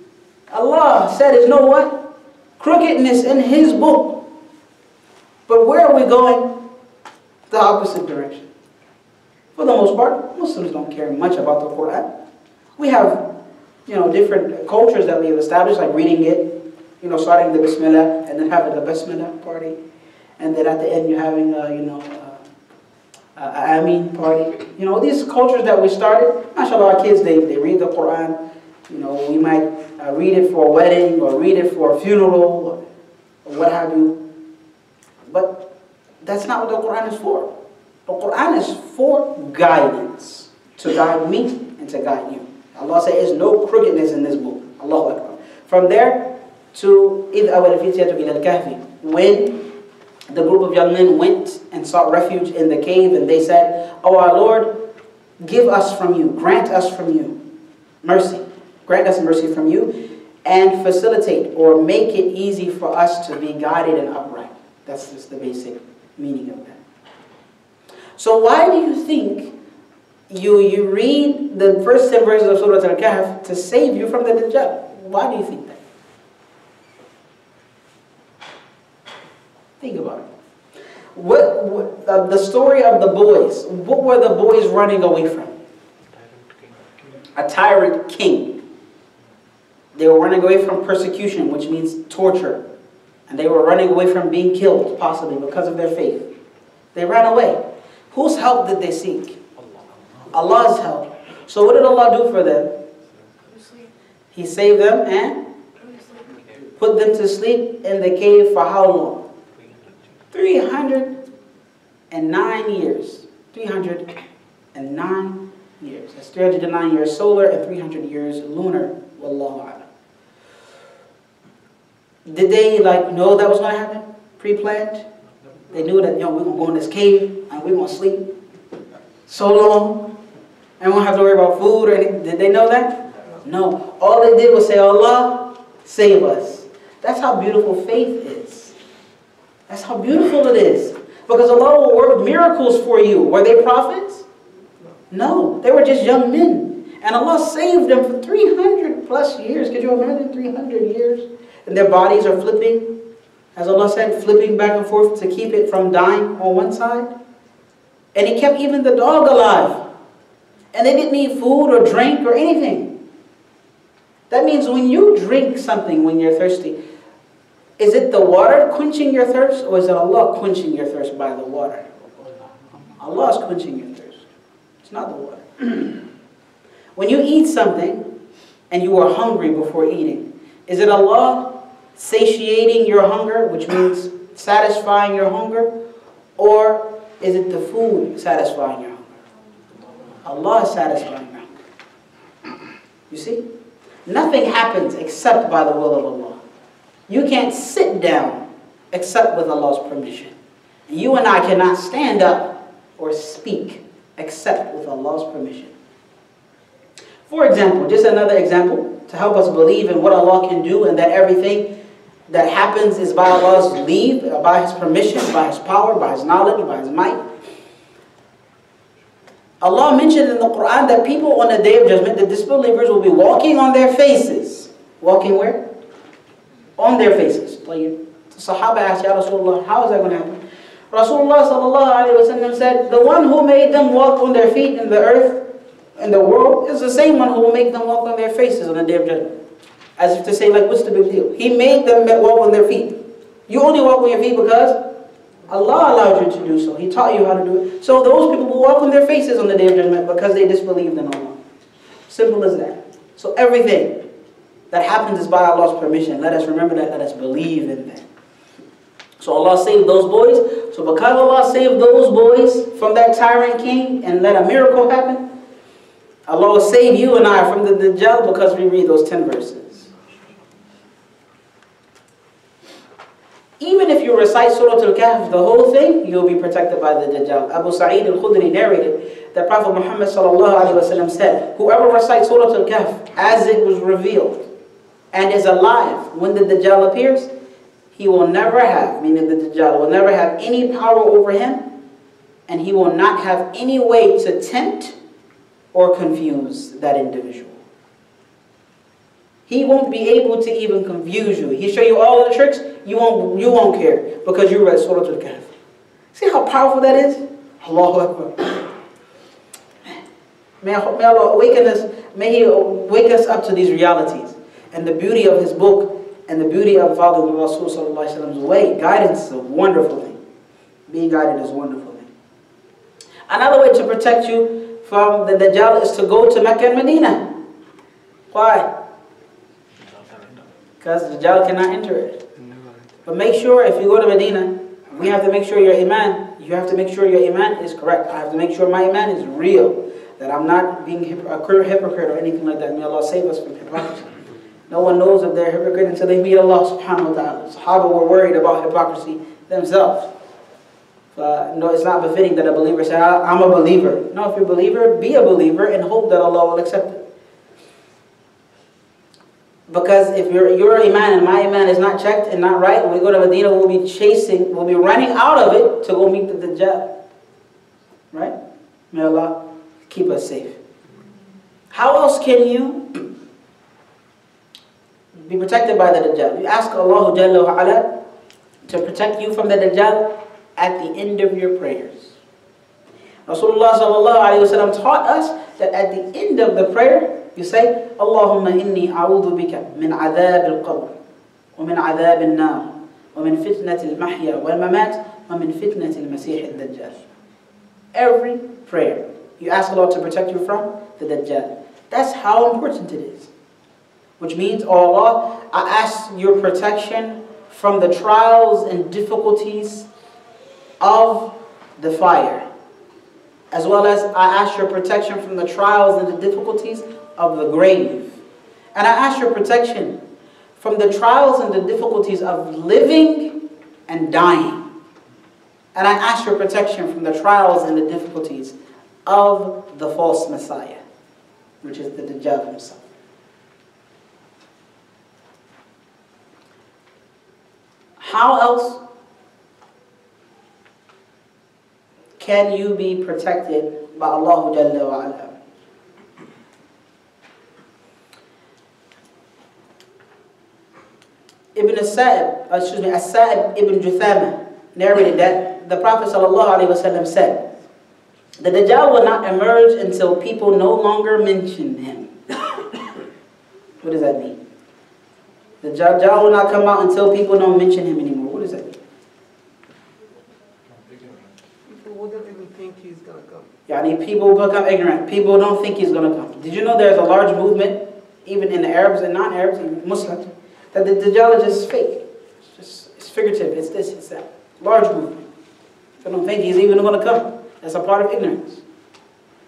Allah said there's no what? Crookedness in His book. But where are we going? The opposite direction. For the most part, Muslims don't care much about the Quran. We have, different cultures that we have established, like reading it, starting the Bismillah, and then having the Bismillah party. And then at the end you're having, Ameen party. These cultures that we started, mashallah, our kids, they read the Quran. We might read it for a wedding or read it for a funeral or what have you. But that's not what the Quran is for. The Quran is for guidance, to guide me and to guide you. Allah says there's no crookedness in this book. Allahu Akbar. From there to إِذْ أَوَى الْفِتْيَةُ إِلَى الْكَهْفِ, when the group of young men went and sought refuge in the cave, and they said, "Oh our Lord, give us from you, grant us from you mercy. Grant us mercy from you, and facilitate or make it easy for us to be guided and upright." That's just the basic meaning of that. So why do you think you read the first 10 verses of Surah Al-Kahf to save you from the Dajjal? Why do you think that? Think about it. The story of the boys. What were the boys running away from? a tyrant king. They were running away from persecution, which means torture. And they were running away from being killed, possibly because of their faith. They ran away. Whose help did they seek? Allah's help. So what did Allah do for them? He saved them and put them to sleep in the cave for how long? 309 years. 309 years. That's 309 years solar and 300 years lunar. Wallahu a'lam. Did they know that was going to happen? Pre-planned? They knew that, we're going to go in this cave and we're going to sleep so long and we won't have to worry about food or anything. Did they know that? No. All they did was say, Allah, save us. That's how beautiful faith is. That's how beautiful it is. Because Allah will work miracles for you. Were they prophets? No. They were just young men. And Allah saved them for 300 plus years. Could you imagine 300 years? And their bodies are flipping, as Allah said, flipping back and forth to keep it from dying on one side. And He kept even the dog alive. And they didn't need food or drink or anything. That means when you drink something when you're thirsty, is it the water quenching your thirst, or is it Allah quenching your thirst by the water? Allah is quenching your thirst. It's not the water. When you eat something and you are hungry before eating, is it Allah satiating your hunger, which means satisfying your hunger, or is it the food satisfying your hunger? Allah is satisfying your hunger. You see? Nothing happens except by the will of Allah. You can't sit down except with Allah's permission. And you and I cannot stand up or speak except with Allah's permission. For example, just another example to help us believe in what Allah can do and that everything that happens is by Allah's leave, by His permission, by His power, by His knowledge, by His might. Allah mentioned in the Quran that people on the Day of Judgment, the disbelievers, will be walking on their faces. Walking where? On their faces. The Sahaba asked, Ya Rasulullah, how is that going to happen? Rasulullah said, the one who made them walk on their feet in the earth, in the world, is the same one who will make them walk on their faces on the Day of Judgment. As if to say, what's the big deal? He made them walk on their feet. You only walk on your feet because Allah allowed you to do so. He taught you how to do it. So those people will walk on their faces on the Day of Judgment because they disbelieved in Allah. Simple as that. So everything that happens is by Allah's permission. Let us remember that. Let us believe in that. So Allah saved those boys. So because Allah saved those boys from that tyrant king and let a miracle happen, Allah will save you and I from the Dajjal because we read those 10 verses. Even if you recite Surah Al-Kahf, the whole thing, you'll be protected by the Dajjal. Abu Sa'id al-Khudri narrated that Prophet Muhammad said, whoever recites Surah Al-Kahf as it was revealed and is alive when the Dajjal appears, he will never have, meaning the Dajjal will never have any power over him, and he will not have any way to tempt or confuse that individual. He won't be able to even confuse you. He'll show you all the tricks. You won't care because you read Surah Al-Kahf. See how powerful that is? Allahu Akbar. May Allah awaken us. May He wake us up to these realities and the beauty of His book and the beauty of following the Rasul Sallallahu Alaihi Wasallam's way. Guidance is a wonderful thing. Being guided is a wonderful thing. Another way to protect you from the Dajjal is to go to Mecca and Medina. Why? Because the Dajjal cannot enter it. But make sure if you go to Medina, we have to make sure your iman, you have to make sure your iman is correct. I have to make sure my iman is real. That I'm not being a hypocrite or anything like that. May Allah save us from hypocrisy. No one knows if they're a hypocrite until they meet Allah subhanahu wa ta'ala. Sahaba were worried about hypocrisy themselves. No, it's not befitting that a believer say, I'm a believer. No, if you're a believer, be a believer and hope that Allah will accept it. Because if your iman and my iman is not checked and not right, when we go to Medina, we'll be running out of it to go meet the Dajjal. Right? May Allah keep us safe. How else can you be protected by the Dajjal? You ask Allah Jalla wa Ala to protect you from the Dajjal at the end of your prayers. Rasulullah sallallahu alaihi wasallam taught us that at the end of the prayer, You say, Allahumma inni a'udhu bika min adhab al-qabr, wa min adhab al-nar, wa min fitnat al-mahya wal-mamat, wa min fitnat al-masih al-dajjal. Every prayer, you ask Allah to protect you from the Dajjal. That's how important it is. Which means, oh Allah, I ask your protection from the trials and difficulties of the fire. As well as I ask your protection from the trials and the difficulties of the grave. And I ask your protection from the trials and the difficulties of living and dying. And I ask your protection from the trials and the difficulties of the false Messiah, which is the Dajjal himself. How else can you be protected by Allah Jalla wa Ala? As-Sa'ib ibn Juthama narrated that the Prophet ﷺ said, the Dajjal will not emerge until people no longer mention him. What does that mean? The Dajjal will not come out until people don't mention him anymore. What does that mean? People wouldn't even think he's going to come. Yani people become ignorant. People don't think he's going to come. Did you know there's a large movement, even in the Arabs and non-Arabs, even Muslims, that the Dajjal is just fake. It's figurative. It's this, it's that. Large movement. They don't think he's even going to come. That's a part of ignorance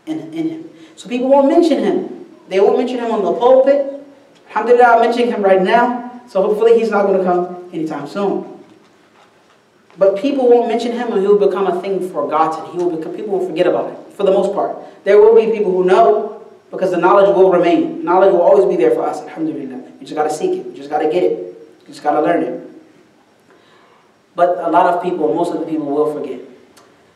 in him. So people won't mention him. They won't mention him on the pulpit. Alhamdulillah, I'm mentioning him right now. So hopefully he's not going to come anytime soon. But people won't mention him and he will become a thing forgotten. People will forget about it for the most part. There will be people who know because the knowledge will remain. Knowledge will always be there for us, alhamdulillah. You just got to seek it. You just got to get it. You just got to learn it. But a lot of people, most of the people will forget.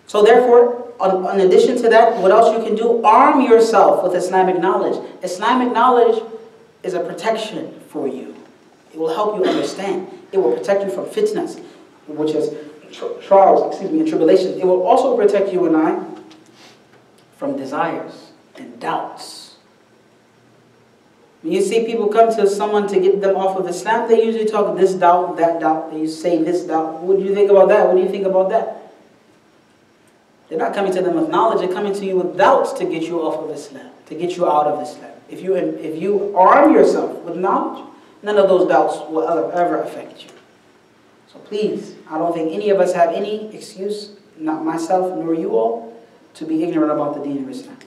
So therefore, in addition to that, what else you can do? Arm yourself with Islamic knowledge. Islamic knowledge is a protection for you. It will help you understand. It will protect you from fitnas, which is trials, and tribulations. It will also protect you and I from desires and doubts. When you see people come to someone to get them off of Islam, they usually talk this doubt, that doubt. They say this doubt. What do you think about that? What do you think about that? They're not coming to them with knowledge. They're coming to you with doubts to get you off of Islam, to get you out of Islam. If you arm yourself with knowledge, none of those doubts will ever affect you. So please, I don't think any of us have any excuse, not myself nor you all, to be ignorant about the deen of Islam.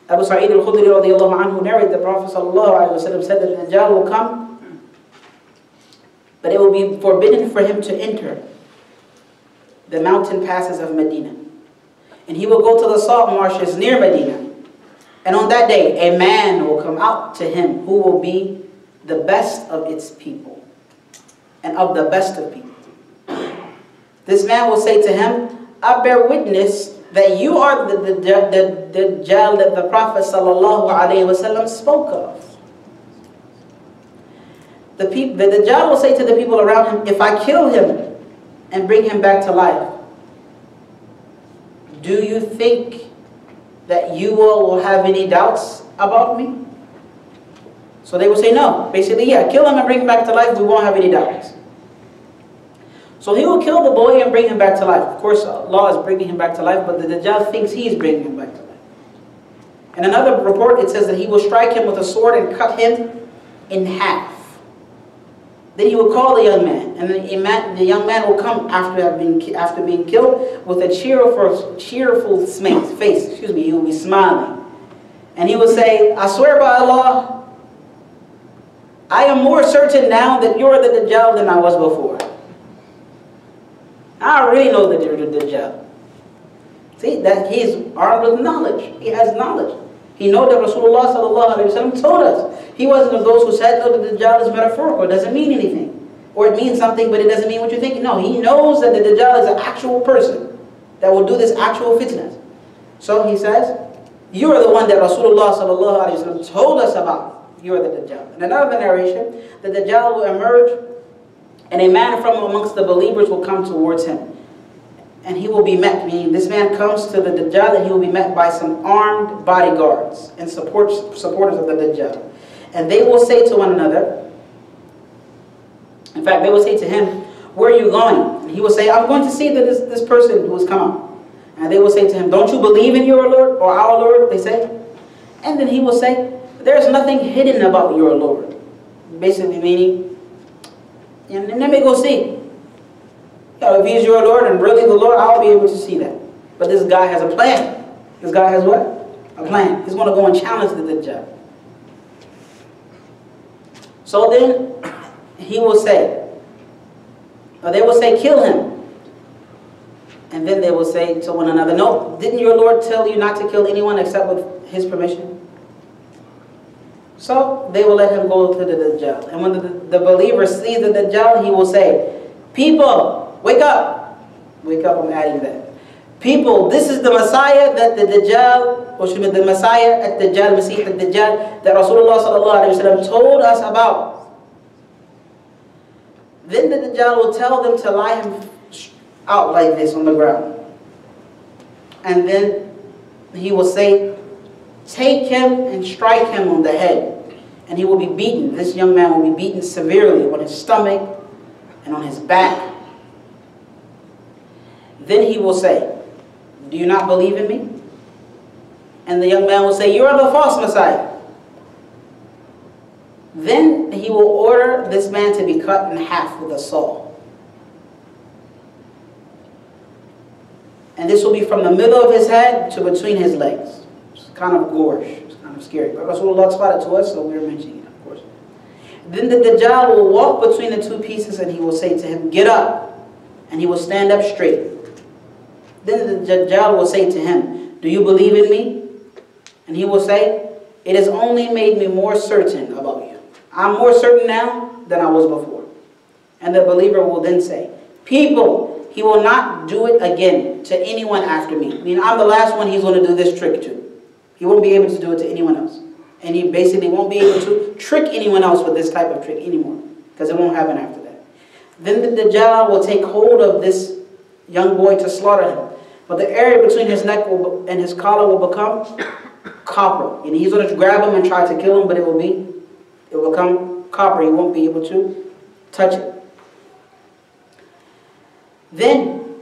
Abu Sa'id al-Khudri radiyallahu anhu narrated the Prophet ﷺ said that the Dajjal will come, but it will be forbidden for him to enter the mountain passes of Medina. And he will go to the salt marshes near Medina. And on that day, a man will come out to him who will be the best of its people and of the best of people. This man will say to him, I bear witness that you are the Dajjal that the Prophet ﷺ spoke of. The Dajjal will say to the people around him, if I kill him and bring him back to life, do you think that you will have any doubts about me? So they will say no. Basically, yeah, kill him and bring him back to life, we won't have any doubts. So he will kill the boy and bring him back to life. Of course, Allah is bringing him back to life, but the Dajjal thinks he is bringing him back to life. In another report, it says that he will strike him with a sword and cut him in half. Then he will call the young man, and the young man will come after being killed with a cheerful face. He will be smiling. And he will say, I swear by Allah, I am more certain now that you are the Dajjal than I was before. I really know that you're the Dajjal. See, that he is armed with knowledge. He has knowledge. He knows that Rasulullah ﷺ told us. He wasn't of those who said, no, the Dajjal is metaphorical. It doesn't mean anything. Or it means something, but it doesn't mean what you think. No, he knows that the Dajjal is an actual person that will do this actual fitness. So he says, you are the one that Rasulullah ﷺ told us about. You are the Dajjal. In another narration, the Dajjal will emerge and a man from amongst the believers will come towards him. and he will be met, meaning this man comes to the Dajjal and he will be met by some armed bodyguards and supporters of the Dajjal. And they will say to one another, in fact, they will say to him, where are you going? And he will say, I'm going to see this person who has come out. And they will say to him, don't you believe in your Lord or our Lord? They say. And then he will say, there's nothing hidden about your Lord. Basically meaning, and let me go see. If he's your Lord and really the Lord, I'll be able to see that. But this guy has a plan. This guy has what? A plan. He's going to go and challenge the Dajjal. So then he will say, or they will say, kill him. And then they will say to one another, no, didn't your Lord tell you not to kill anyone except with his permission? So they will let him go to the Dajjal. And when the believer sees the Dajjal, he will say, people, wake up. Wake up, I'm adding that. People, this is the Messiah that the Dajjal, or should be the Messiah at Dajjal, Masih al-Dajjal, that Rasulullah sallallahu alayhi wa sallam told us about. Then the Dajjal will tell them to lie him out like this on the ground. And then he will say, take him and strike him on the head. And he will be beaten. This young man will be beaten severely on his stomach and on his back. Then he will say, do you not believe in me? And the young man will say, you are the false Messiah. Then he will order this man to be cut in half with a saw. And this will be from the middle of his head to between his legs. It's kind of gorish. It's kind of scary. But Rasulullah taught it to us, so we're mentioning it, of course. Then the Dajjal will walk between the two pieces and he will say to him, get up. And he will stand up straight. Then the Dajjal will say to him, do you believe in me? And he will say, it has only made me more certain about you. I'm more certain now than I was before. And the believer will then say, people, he will not do it again to anyone after me. I mean, I'm the last one he's going to do this trick to. He won't be able to do it to anyone else. And he basically won't be able to trick anyone else with this type of trick anymore. Because it won't happen after that. Then the Dajjal will take hold of this young boy to slaughter him. But the area between his neck and his collar will become copper. And he's going to grab him and try to kill him, but it will become copper. He won't be able to touch it. Then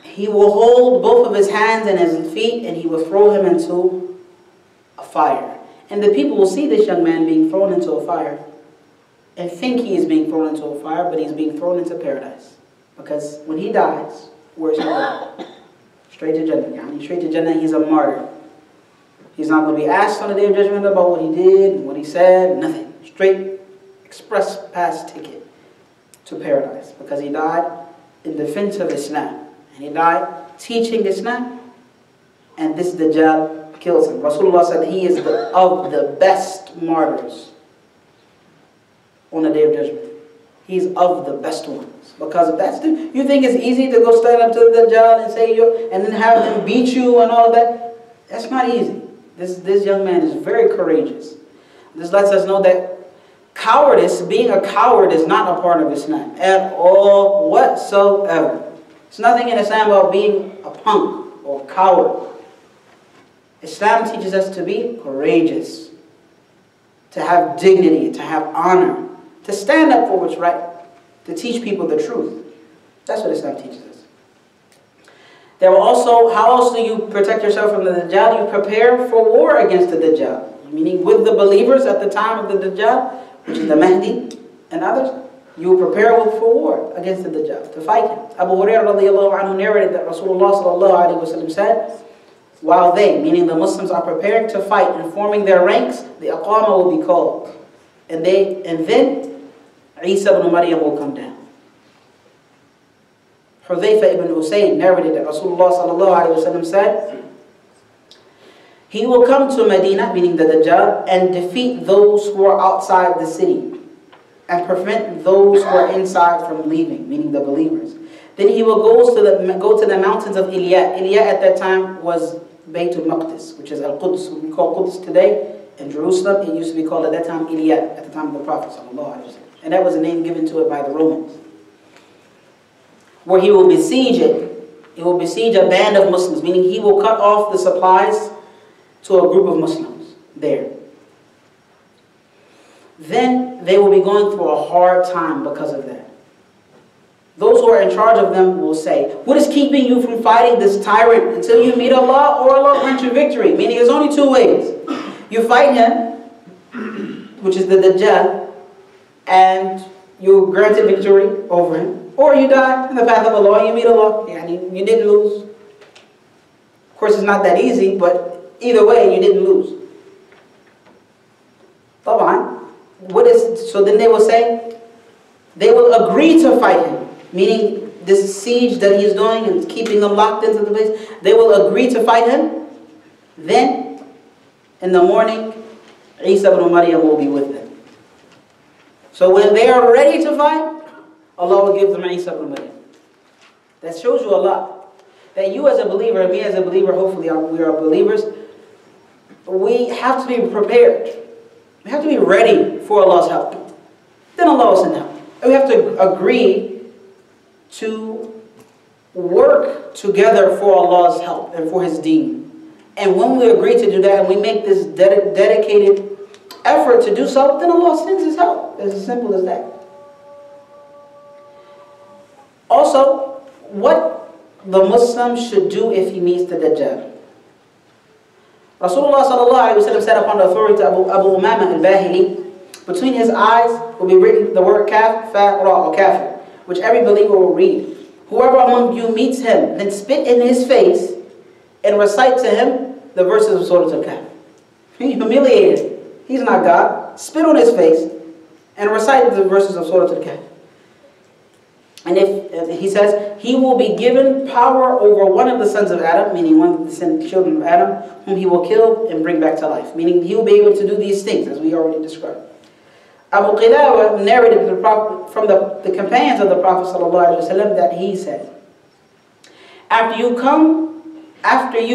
he will hold both of his hands and his feet and he will throw him into a fire. And the people will see this young man being thrown into a fire and think he is being thrown into a fire, but he's being thrown into paradise. Because when he dies, where's he going? Straight to Jannah. Straight to Jannah, he's a martyr. He's not going to be asked on the Day of Judgment about what he did and what he said, nothing. Straight express pass ticket to paradise, because he died in defense of Islam. And he died teaching Islam, and this Dajjal kills him. Rasulullah said he is of the best martyrs on the Day of Judgment. He's of the best ones. Because if that's you think it's easy to go stand up to the Dajjal and say and then have them beat you and all of that? That's not easy. This young man is very courageous. This lets us know that cowardice, being a coward, is not a part of Islam at all whatsoever. There's nothing in Islam about being a punk or a coward. Islam teaches us to be courageous, to have dignity, to have honor, to stand up for what's right, to teach people the truth. That's what Islam teaches us. There will also, how else do you protect yourself from the Dajjal? You prepare for war against the Dajjal. Meaning with the believers at the time of the Dajjal, which is the Mahdi and others, you will prepare for war against the Dajjal, to fight him. Abu Hurairah radiallahu anhu narrated that Rasulullah sallallahu alayhi wa sallam said, while they, meaning the Muslims, are preparing to fight and forming their ranks, the Aqama will be called. And then Isa ibn Maryam will come down. Hudhayfa ibn Usayd narrated that Rasulullah sallallahu alayhi wa sallam said, he will come to Medina, meaning the Dajjal, and defeat those who are outside the city and prevent those who are inside from leaving, meaning the believers. Then he will go to the mountains of Ilya. Ilya at that time was Baytul Maqdis, which is Al-Quds, what we call Quds today. In Jerusalem, it used to be called at that time Ilya, at the time of the Prophet sallallahu alaihi wasallam. And that was a name given to it by the Romans. where he will besiege it. He will besiege a band of Muslims, meaning he will cut off the supplies to a group of Muslims there. Then they will be going through a hard time because of that. Those who are in charge of them will say, what is keeping you from fighting this tyrant until you meet Allah or Allah grants you victory? Meaning there's only two ways. You fight him, which is the Dajjal, and you granted victory over him, or you die in the path of Allah and you meet Allah. You didn't lose. Of course, it's not that easy, but either way, you didn't lose. So then they will say, they will agree to fight him, meaning this siege that he's doing and keeping them locked into the place, they will agree to fight him. Then, in the morning, Isa ibn Maryam will be with them. So when they are ready to fight, Allah will give them Isa ibn Maryam. That shows you a lot. That you as a believer, and me as a believer, hopefully we are believers, we have to be prepared. We have to be ready for Allah's help. Then Allah will send help. And we have to agree to work together for Allah's help and for His deen. And when we agree to do that and we make this dedicated effort to do so, then Allah sends His help. It's as simple as that. Also, what the Muslim should do if he meets the Dajjal. Rasulullah said upon the authority of Abu Umama al-Bahili, between his eyes will be written the word kaf, fa, ra, or kafir, which every believer will read. Whoever among you meets him, then spit in his face and recite to him the verses of Surah Al-Kahf. He humiliated. He's not God. Spit on his face and recite the verses of Surah Al-Kahf. And if he says, he will be given power over one of the sons of Adam, meaning one of the children of Adam, whom he will kill and bring back to life. Meaning he will be able to do these things, as we already described. Abu Qilawa narrated from the companions of the Prophet ﷺ that he said, After you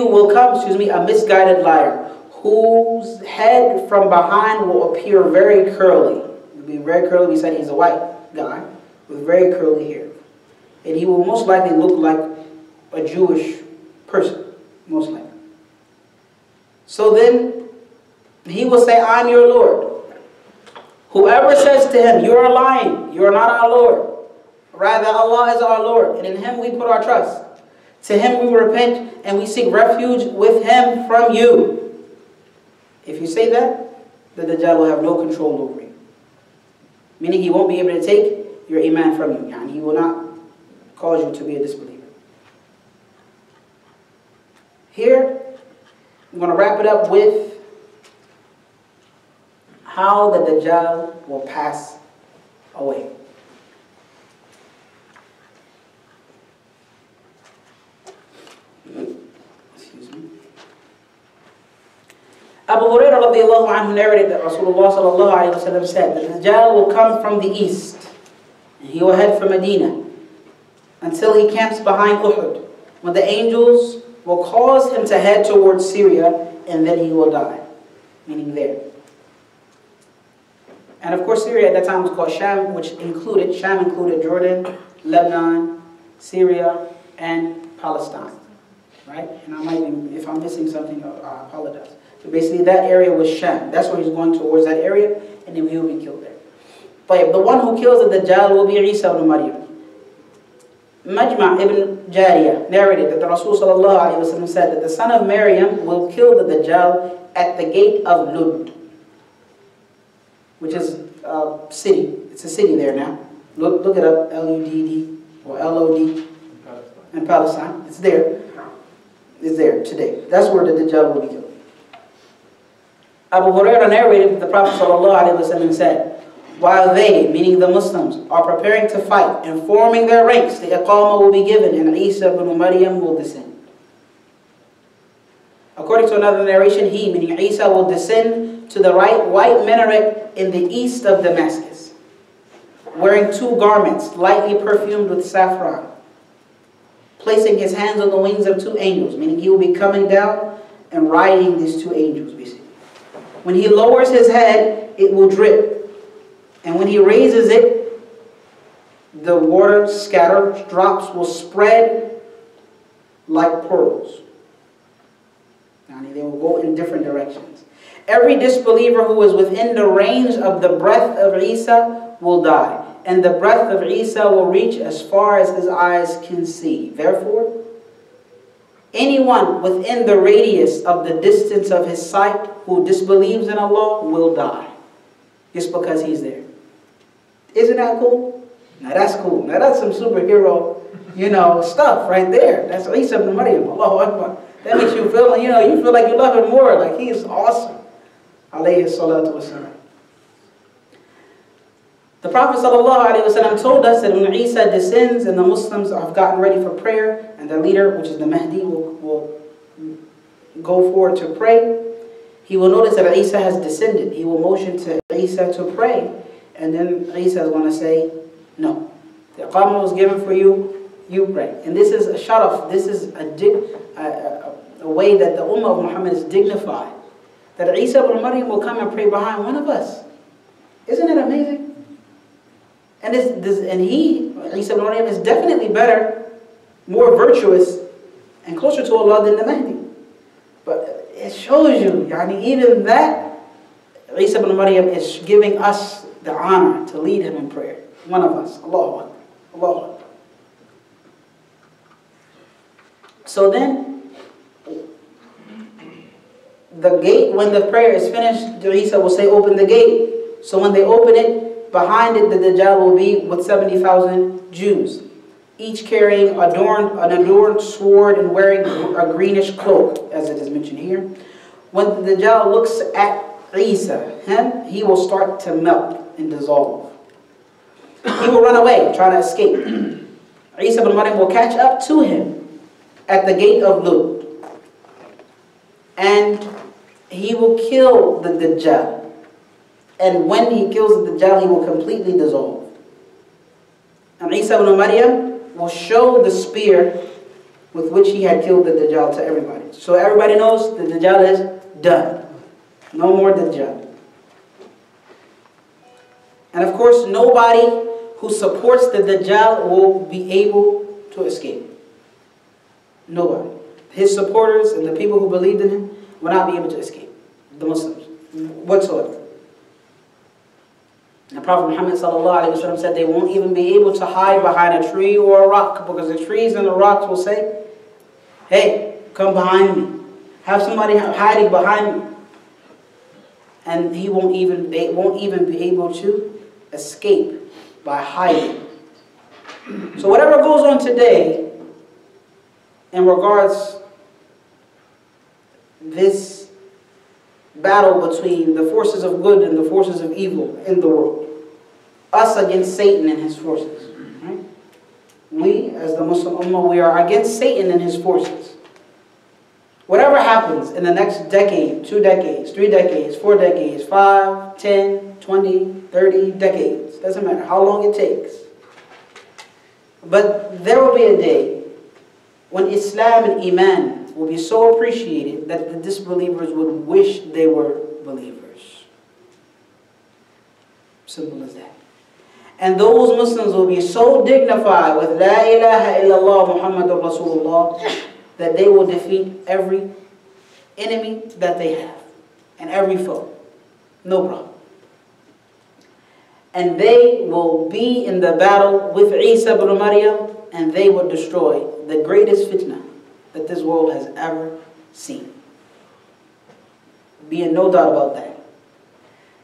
will come, a misguided liar, whose head from behind will appear very curly. It will be very curly. We said he's a white guy with very curly hair. And he will most likely look like a Jewish person, most likely. So then he will say, I'm your Lord. Whoever says to him, you are lying, you are not our Lord. Rather, Allah is our Lord, and in Him we put our trust. To Him we repent, and we seek refuge with Him from you. If you say that, the Dajjal will have no control over you. Meaning he won't be able to take your iman from you. And he will not cause you to be a disbeliever. Here, I'm going to wrap it up with how the Dajjal will pass away. Excuse me. Abu Hurairah radiallahu anhu narrated that Rasulullah sallallahu alayhi wa sallam said that the Dajjal will come from the east. And he will head for Medina until he camps behind Uhud, when the angels will cause him to head towards Syria, and then he will die. Meaning there. And of course Syria at that time was called Sham, which included Jordan, Lebanon, Syria, and Palestine. Right? And I might be, if I'm missing something, I apologize. So basically that area was Sham. That's where he's going towards, that area, and then he will be killed there. But the one who kills the Dajjal will be Isa ibn Maryam. Majma' ibn Jariyah narrated that the Rasul said that the son of Maryam will kill the Dajjal at the gate of Lud, which is a city. It's a city there now. Look it up, L-U-D-D or L-O-D in Palestine. It's there. It's there today. That's where the Dajjal will be killed. Abu Hurairah narrated that the Prophet ﷺ said, while they, meaning the Muslims, are preparing to fight and forming their ranks, the Iqamah will be given and Isa ibn Maryam will descend. According to another narration, he, meaning Isa, will descend to the white minaret in the east of Damascus, wearing 2 garments lightly perfumed with saffron, placing his hands on the wings of 2 angels, meaning he will be coming down and riding these 2 angels, basically. When he lowers his head, it will drip. And when he raises it, the water scattered drops will spread like pearls. They will go in different directions. Every disbeliever who is within the range of the breath of Isa will die, and the breath of Isa will reach as far as his eyes can see. Therefore, anyone within the radius of the distance of his sight who disbelieves in Allah will die, just because he's there. Isn't that cool? Now that's cool. Now that's some superhero, stuff right there. That's Isa ibn Maryam. Allahu Akbar. That makes you feel, you feel like you love him more. Like he is awesome. Alayhi salatu wasalam. The Prophet ﷺ told us that when Isa descends and the Muslims have gotten ready for prayer, and their leader, which is the Mahdi, will go forward to pray, he will notice that Isa has descended. He will motion to Isa to pray. And then Isa is going to say, no. The Iqamah was given for you, you pray. And this is a sharaf, this is a way that the Ummah of Muhammad is dignified. That Isa ibn Maryam will come and pray behind one of us. Isn't it amazing? And Isa ibn Maryam is definitely better, more virtuous, and closer to Allah than the Mahdi. But it shows you, even that, Isa ibn Maryam is giving us the honor to lead him in prayer. One of us. Allahu Akbar. Allahu Akbar. So then, the gate, when the prayer is finished, Isa will say, open the gate. So when they open it, behind it the Dajjal will be with 70,000 Jews, each carrying an adorned sword and wearing a greenish cloak, as it is mentioned here. When the Dajjal looks at Isa, he will start to melt and dissolve. He will run away, try to escape. Isa ibn Maryam will catch up to him at the gate of Lut. And he will kill the Dajjal. And when he kills the Dajjal, he will completely dissolve. And Isa ibn Maryam will show the spear with which he had killed the Dajjal to everybody. So everybody knows the Dajjal is done. No more Dajjal. And of course, nobody who supports the Dajjal will be able to escape. Nobody. His supporters and the people who believed in him will not be able to escape. The Muslims. Whatsoever. The Prophet Muhammad ﷺ said they won't even be able to hide behind a tree or a rock, because the trees and the rocks will say, hey, come behind me. Have somebody hiding behind me. And they won't even be able to escape by hiding. So whatever goes on today in regards this battle between the forces of good and the forces of evil in the world, us against Satan and his forces, right? We, as the Muslim Ummah, we are against Satan and his forces. Whatever happens in the next decade, 2 decades, 3 decades, 4 decades, 5, 10, 20, 30 decades, doesn't matter how long it takes. But there will be a day when Islam and Iman will be so appreciated that the disbelievers would wish they were believers. Simple as that. And those Muslims will be so dignified with La ilaha illallah Muhammadur Rasulullah that they will defeat every enemy that they have and every foe. No problem. And they will be in the battle with Isa ibn Maryam, and they will destroy the greatest fitna that this world has ever seen. Be in no doubt about that.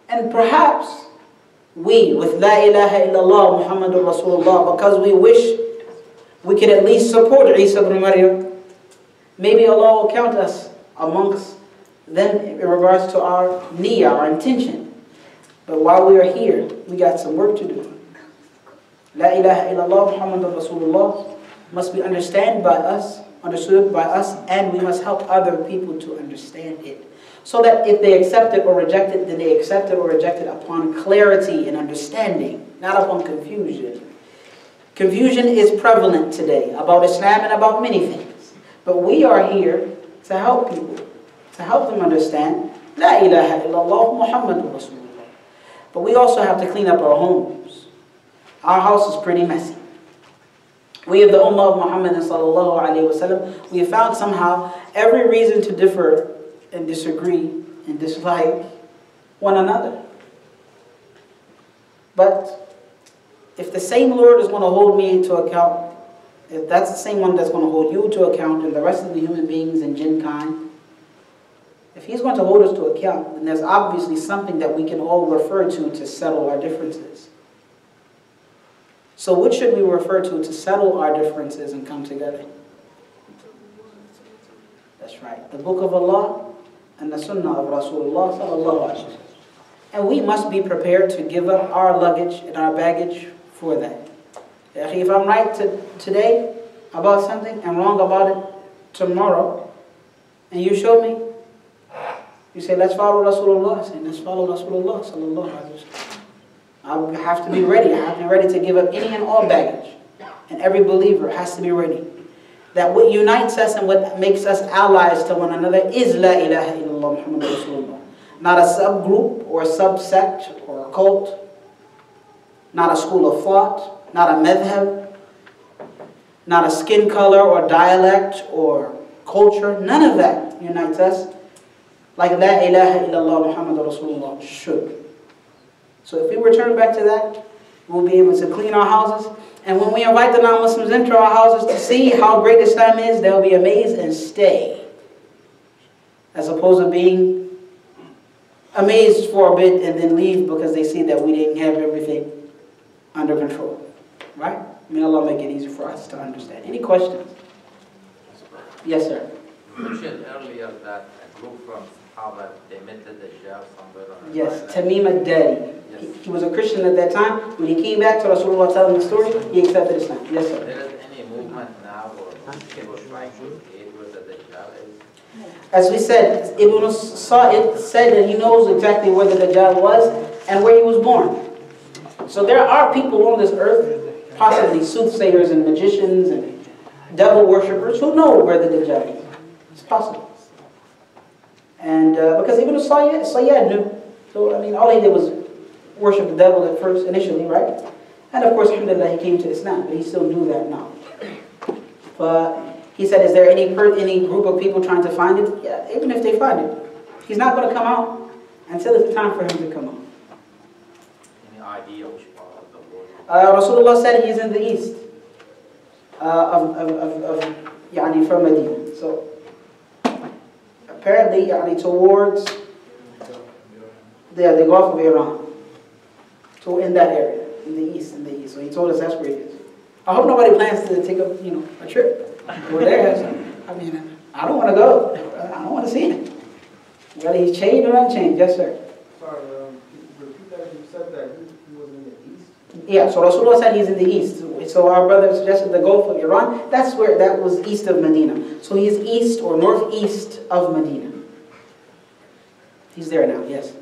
And perhaps we, with La ilaha illallah Muhammadur Rasulullah, because we wish we could at least support Isa ibn Maryam, maybe Allah will count us amongst them in regards to our niyyah, our intention. But while we are here, we got some work to do. La ilaha illallah Muhammadur Rasulullah must be understood by us, and we must help other people to understand it. So that if they accept it or reject it, then they accept it or reject it upon clarity and understanding, not upon confusion. Confusion is prevalent today about Islam and about many things. But we are here to help people, to help them understand La ilaha illallah Muhammadur Rasulullah. But we also have to clean up our homes. Our house is pretty messy. We of the Ummah of Muhammad sallallahu alayhi wasallam, we have found somehow every reason to differ and disagree and dislike one another. But if the same Lord is going to hold me to account, if that's the same one that's going to hold you to account and the rest of the human beings and jinn kind, if he's going to hold us to account, then there's obviously something that we can all refer to settle our differences. So what should we refer to settle our differences and come together? That's right. The Book of Allah and the Sunnah of Rasulullah sallallahu alaihi wasallam. And we must be prepared to give up our luggage and our baggage for that. If I'm right today about something and wrong about it tomorrow, and you show me, you say, let's follow Rasulullah. I say, let's follow Rasulullah sallallahu alaihi wasallam. I have to be ready. I have to be ready to give up any and all baggage. And every believer has to be ready. That what unites us and what makes us allies to one another is La ilaha illallah Muhammad Rasulullah. Not a subgroup or a subsect or a cult. Not a school of thought. Not a madhab. Not a skin color or dialect or culture. None of that unites us like La ilaha illallah Muhammad Rasulullah should. So if we return back to that, we'll be able to clean our houses. And when we invite the non-Muslims into our houses to see how great Islam is, they'll be amazed and stay. As opposed to being amazed for a bit and then leave because they see that we didn't have everything under control. Right? May Allah make it easy for us to understand. Any questions? Yes, sir. You mentioned earlier that a group from Sahaba, they met the Dajjal somewhere on Yes, Tamim ad-Dari. Yes. He was a Christian at that time. When he came back to Rasulullah telling the story, he accepted Islam. Yes, sir. There is any movement now or people trying to aid where the Dajjal is? As we said, Ibn Sa'id said that he knows exactly where the Dajjal was and where he was born. So there are people on this earth, possibly soothsayers and magicians and devil worshippers, who know where the Dajjal is. It's possible. And because Ibn Sayyad knew. So, I mean, all he did was worship the devil at first, initially, right? And of course, alhamdulillah, he came to Islam, but he still knew that knowledge. But he said, is there any group of people trying to find it? Yeah, even if they find it. He's not going to come out until it's time for him to come out. Any idea which part of the world? Rasulullah said he's in the east from Medina. So, apparently, towards the Gulf of Iran. So in that area, in the east. So he told us that's where he is. I hope nobody plans to take a trip over there. I mean, I don't want to go. I don't want to see him. Whether he's chained or unchained. Yes, sir. Sorry, repeat that. You said that he was in the east? Yeah, so Rasulullah said he's in the east. So our brother suggested the Gulf of Iran. That was east of Medina. So he's east or northeast of Medina. He's there now, yes.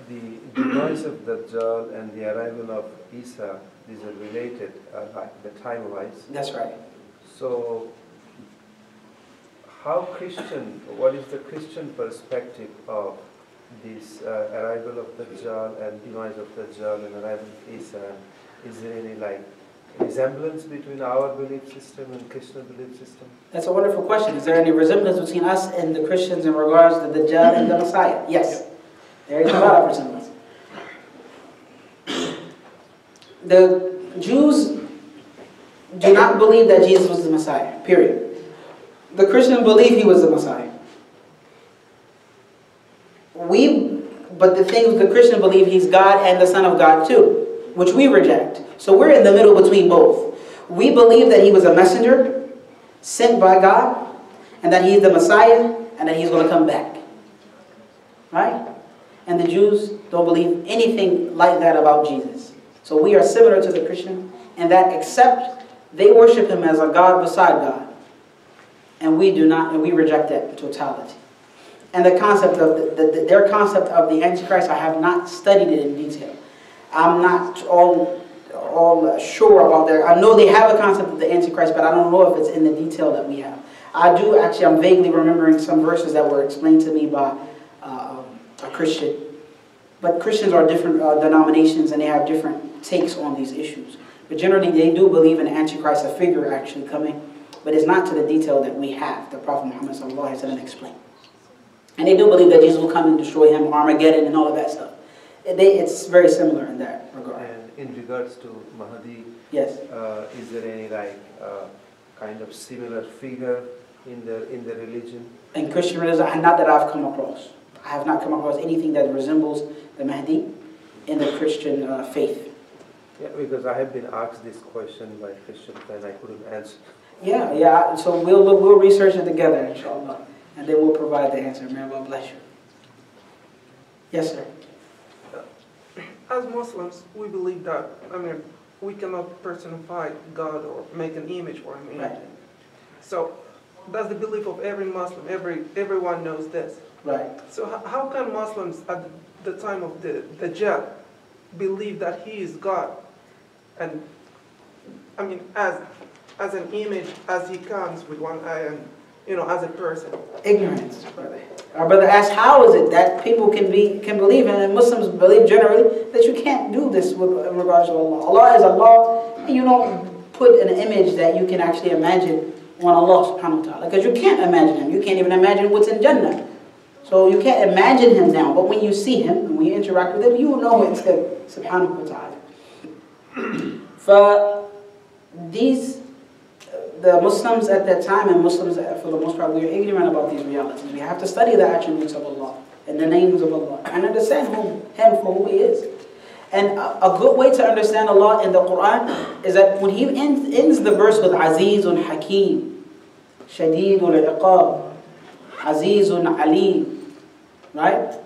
The demise of Dajjal and the arrival of Isa, these are related, like the time-wise. That's right. So, what is the Christian perspective of this arrival of Dajjal and demise of Dajjal and arrival of Isa? Is there any resemblance between our belief system and Christian belief system? That's a wonderful question. Is there any resemblance between us and the Christians in regards to the Dajjal and the Messiah? Yes. There is a lot of resemblance. The Jews do not believe that Jesus was the Messiah, period. The Christians believe he was the Messiah. But the Christians believe he's God and the Son of God too, which we reject. So we're in the middle between both. We believe that he was a messenger sent by God, and that he's the Messiah, and that he's going to come back. Right? And the Jews don't believe anything like that about Jesus. So we are similar to the Christians in that, except they worship him as a God beside God. And we do not, and we reject that in totality. And the concept of their concept of the Antichrist, I have not studied it in detail. I'm not all sure about that. I know they have a concept of the Antichrist, but I don't know if it's in the detail that we have. I'm vaguely remembering some verses that were explained to me by a Christian. But Christians are different denominations, and they have different takes on these issues. But generally, they do believe in Antichrist, a figure actually coming, but it's not to the detail that we have, the Prophet Muhammad ﷺ explained. And they do believe that Jesus will come and destroy him, Armageddon, and all of that stuff. It's very similar in that regard. And in regards to Mahdi, Yes. Is there any kind of similar figure in the religion? In Christian religion, not that I've come across. I have not come across anything that resembles the Mahdi in the Christian faith. Yeah, because I have been asked this question by Christians and I couldn't answer. Yeah. So we'll research it together, inshallah, and then we'll provide the answer. May Allah bless you. Yes, sir. As Muslims, we believe that, we cannot personify God or make an image for him. Right. So that's the belief of every Muslim. Everyone knows this. Right. So how can Muslims at the time of the Dajjal believe that he is God? And as an image, as he comes with one eye and, as a person. Ignorance, brother. Our brother asked, how is it that people can believe, and Muslims believe generally, that you can't do this in regards to Allah. Allah is Allah, and you don't put an image that you can actually imagine on Allah subhanahu wa ta'ala. Because you can't imagine him. You can't even imagine what's in Jannah. So you can't imagine him now, but when you see him, and when you interact with him, you know it's him, subhanahu wa ta'ala. For the Muslims at that time, and Muslims for the most part, we are ignorant about these realities. We have to study the attributes of Allah and the names of Allah and understand him for who he is. And a good way to understand Allah in the Quran is that when he ends the verse with Azizun Hakim, Shadidul Iqab, Azizun Alim, right?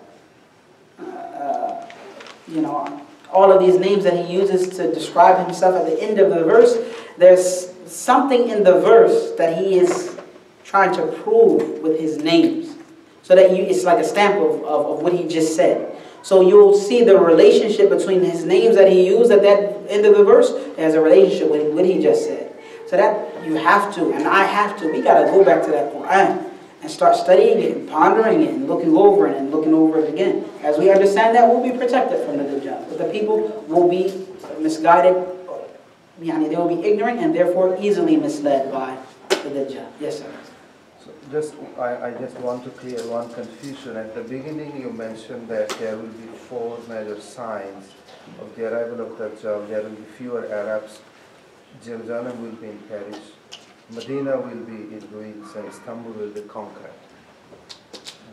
All of these names that he uses to describe himself at the end of the verse, there's something in the verse that he is trying to prove with his names. So that it's like a stamp of what he just said. So you'll see the relationship between his names that he used at that end of the verse has a relationship with what he just said. So that you have to, and I have to, we got to go back to that Quran and start studying it and pondering it and looking over it and looking over it again. As we understand that, we'll be protected from the Dajjal. But the people will be misguided, they will be ignorant and therefore easily misled by the Dajjal. Yes, sir. So I just want to clear one confusion. At the beginning you mentioned that there will be 4 major signs of the arrival of Dajjal. There will be fewer Arabs. Jerusalem will be in Paris. Medina will be in ruins and Istanbul will be conquered.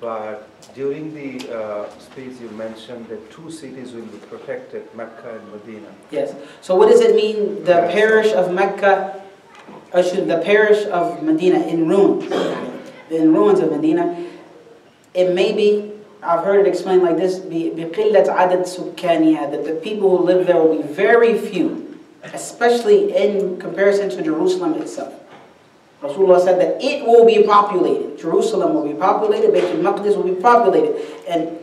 But during the space you mentioned that 2 cities will be protected, Mecca and Medina. Yes. So what does it mean, the parish of Mecca, the parish of Medina in ruins? In ruins of Medina, it may be, I've heard it explained like this, بِقِلَّةْ عَدَدْ سُكَّانِهَا, that the people who live there will be very few, especially in comparison to Jerusalem itself. Rasulullah said that it will be populated. Jerusalem will be populated, Baytul Maqdis will be populated. And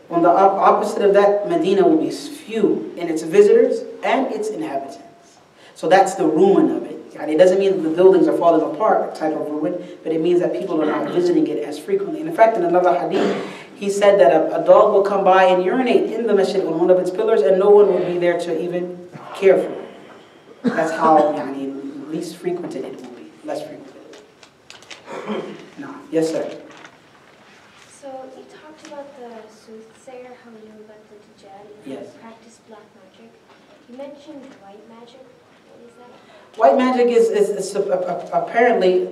on the opposite of that, Medina will be few in its visitors and its inhabitants. So that's the ruin of it. It doesn't mean that the buildings are falling apart, type of ruin, but it means that people are not visiting it as frequently. And in fact, in another hadith, he said that a dog will come by and urinate in the masjid on one of its pillars and no one will be there to even care for it. That's how least frequented it will be, less frequented. No. Yes, sir. So you talked about the soothsayer, how he knew about the Dajjal, and how he practiced black magic. You mentioned white magic. What is that? White magic is apparently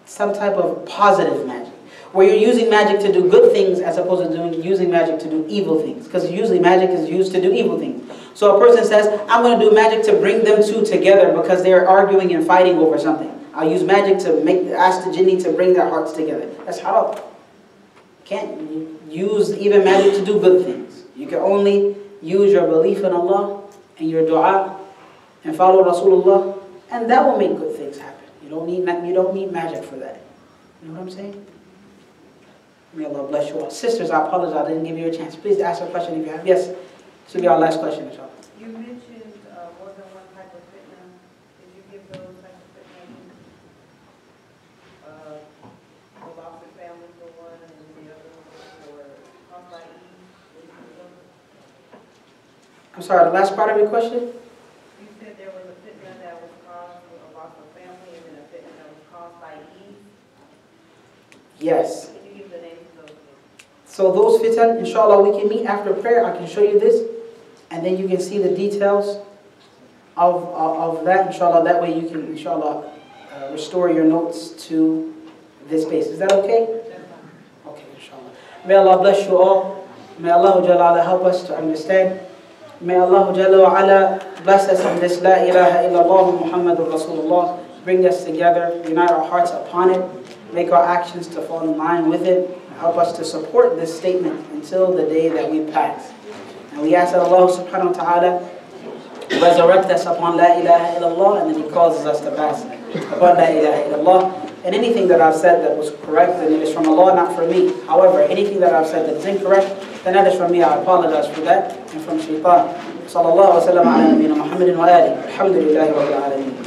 some type of positive magic, where you're using magic to do good things as opposed to using magic to do evil things. Because usually magic is used to do evil things. So a person says, I'm going to do magic to bring them two together because they're arguing and fighting over something. I'll use magic to ask the jinni to bring their hearts together. That's haram. You can't use even magic to do good things. You can only use your belief in Allah and your dua and follow Rasulullah, and that will make good things happen. You don't need magic for that. You know what I'm saying? May Allah bless you all. Sisters, I apologize, I didn't give you a chance. Please ask a question if you have. Yes, this will be our last question, inshallah. You mentioned more than one type of fitna. Did you give those types of fitna? The loss of family for one, and the other one for Prophet Eve? I'm sorry, the last part of your question? You said there by ease? Yes. Can you give the names of those? So those fitan, inshallah, we can meet after prayer. I can show you this, and then you can see the details of that, inshallah. That way you can, inshallah, restore your notes to this base. Is that okay? Okay, inshallah. May Allah bless you all. May Allah Jalla ala help us to understand. May Allah Jalla wa ala bless us in this La ilaha illallah Muhammadur Rasulullah. Bring us together, unite our hearts upon it, make our actions to fall in line with it, help us to support this statement until the day that we pass. And we ask that Allah subhanahu wa ta'ala resurrect us upon La ilaha illallah, and then He causes us to pass upon La ilaha illallah. And anything that I've said that was correct, then it is from Allah, not from me. However, anything that I've said that is incorrect, then that is from me. I apologize for that, and from shaitan. Sallallahu wa sallam ala nabiyyina Muhammadin wa alihi. Alhamdulillahi rabbil alameen.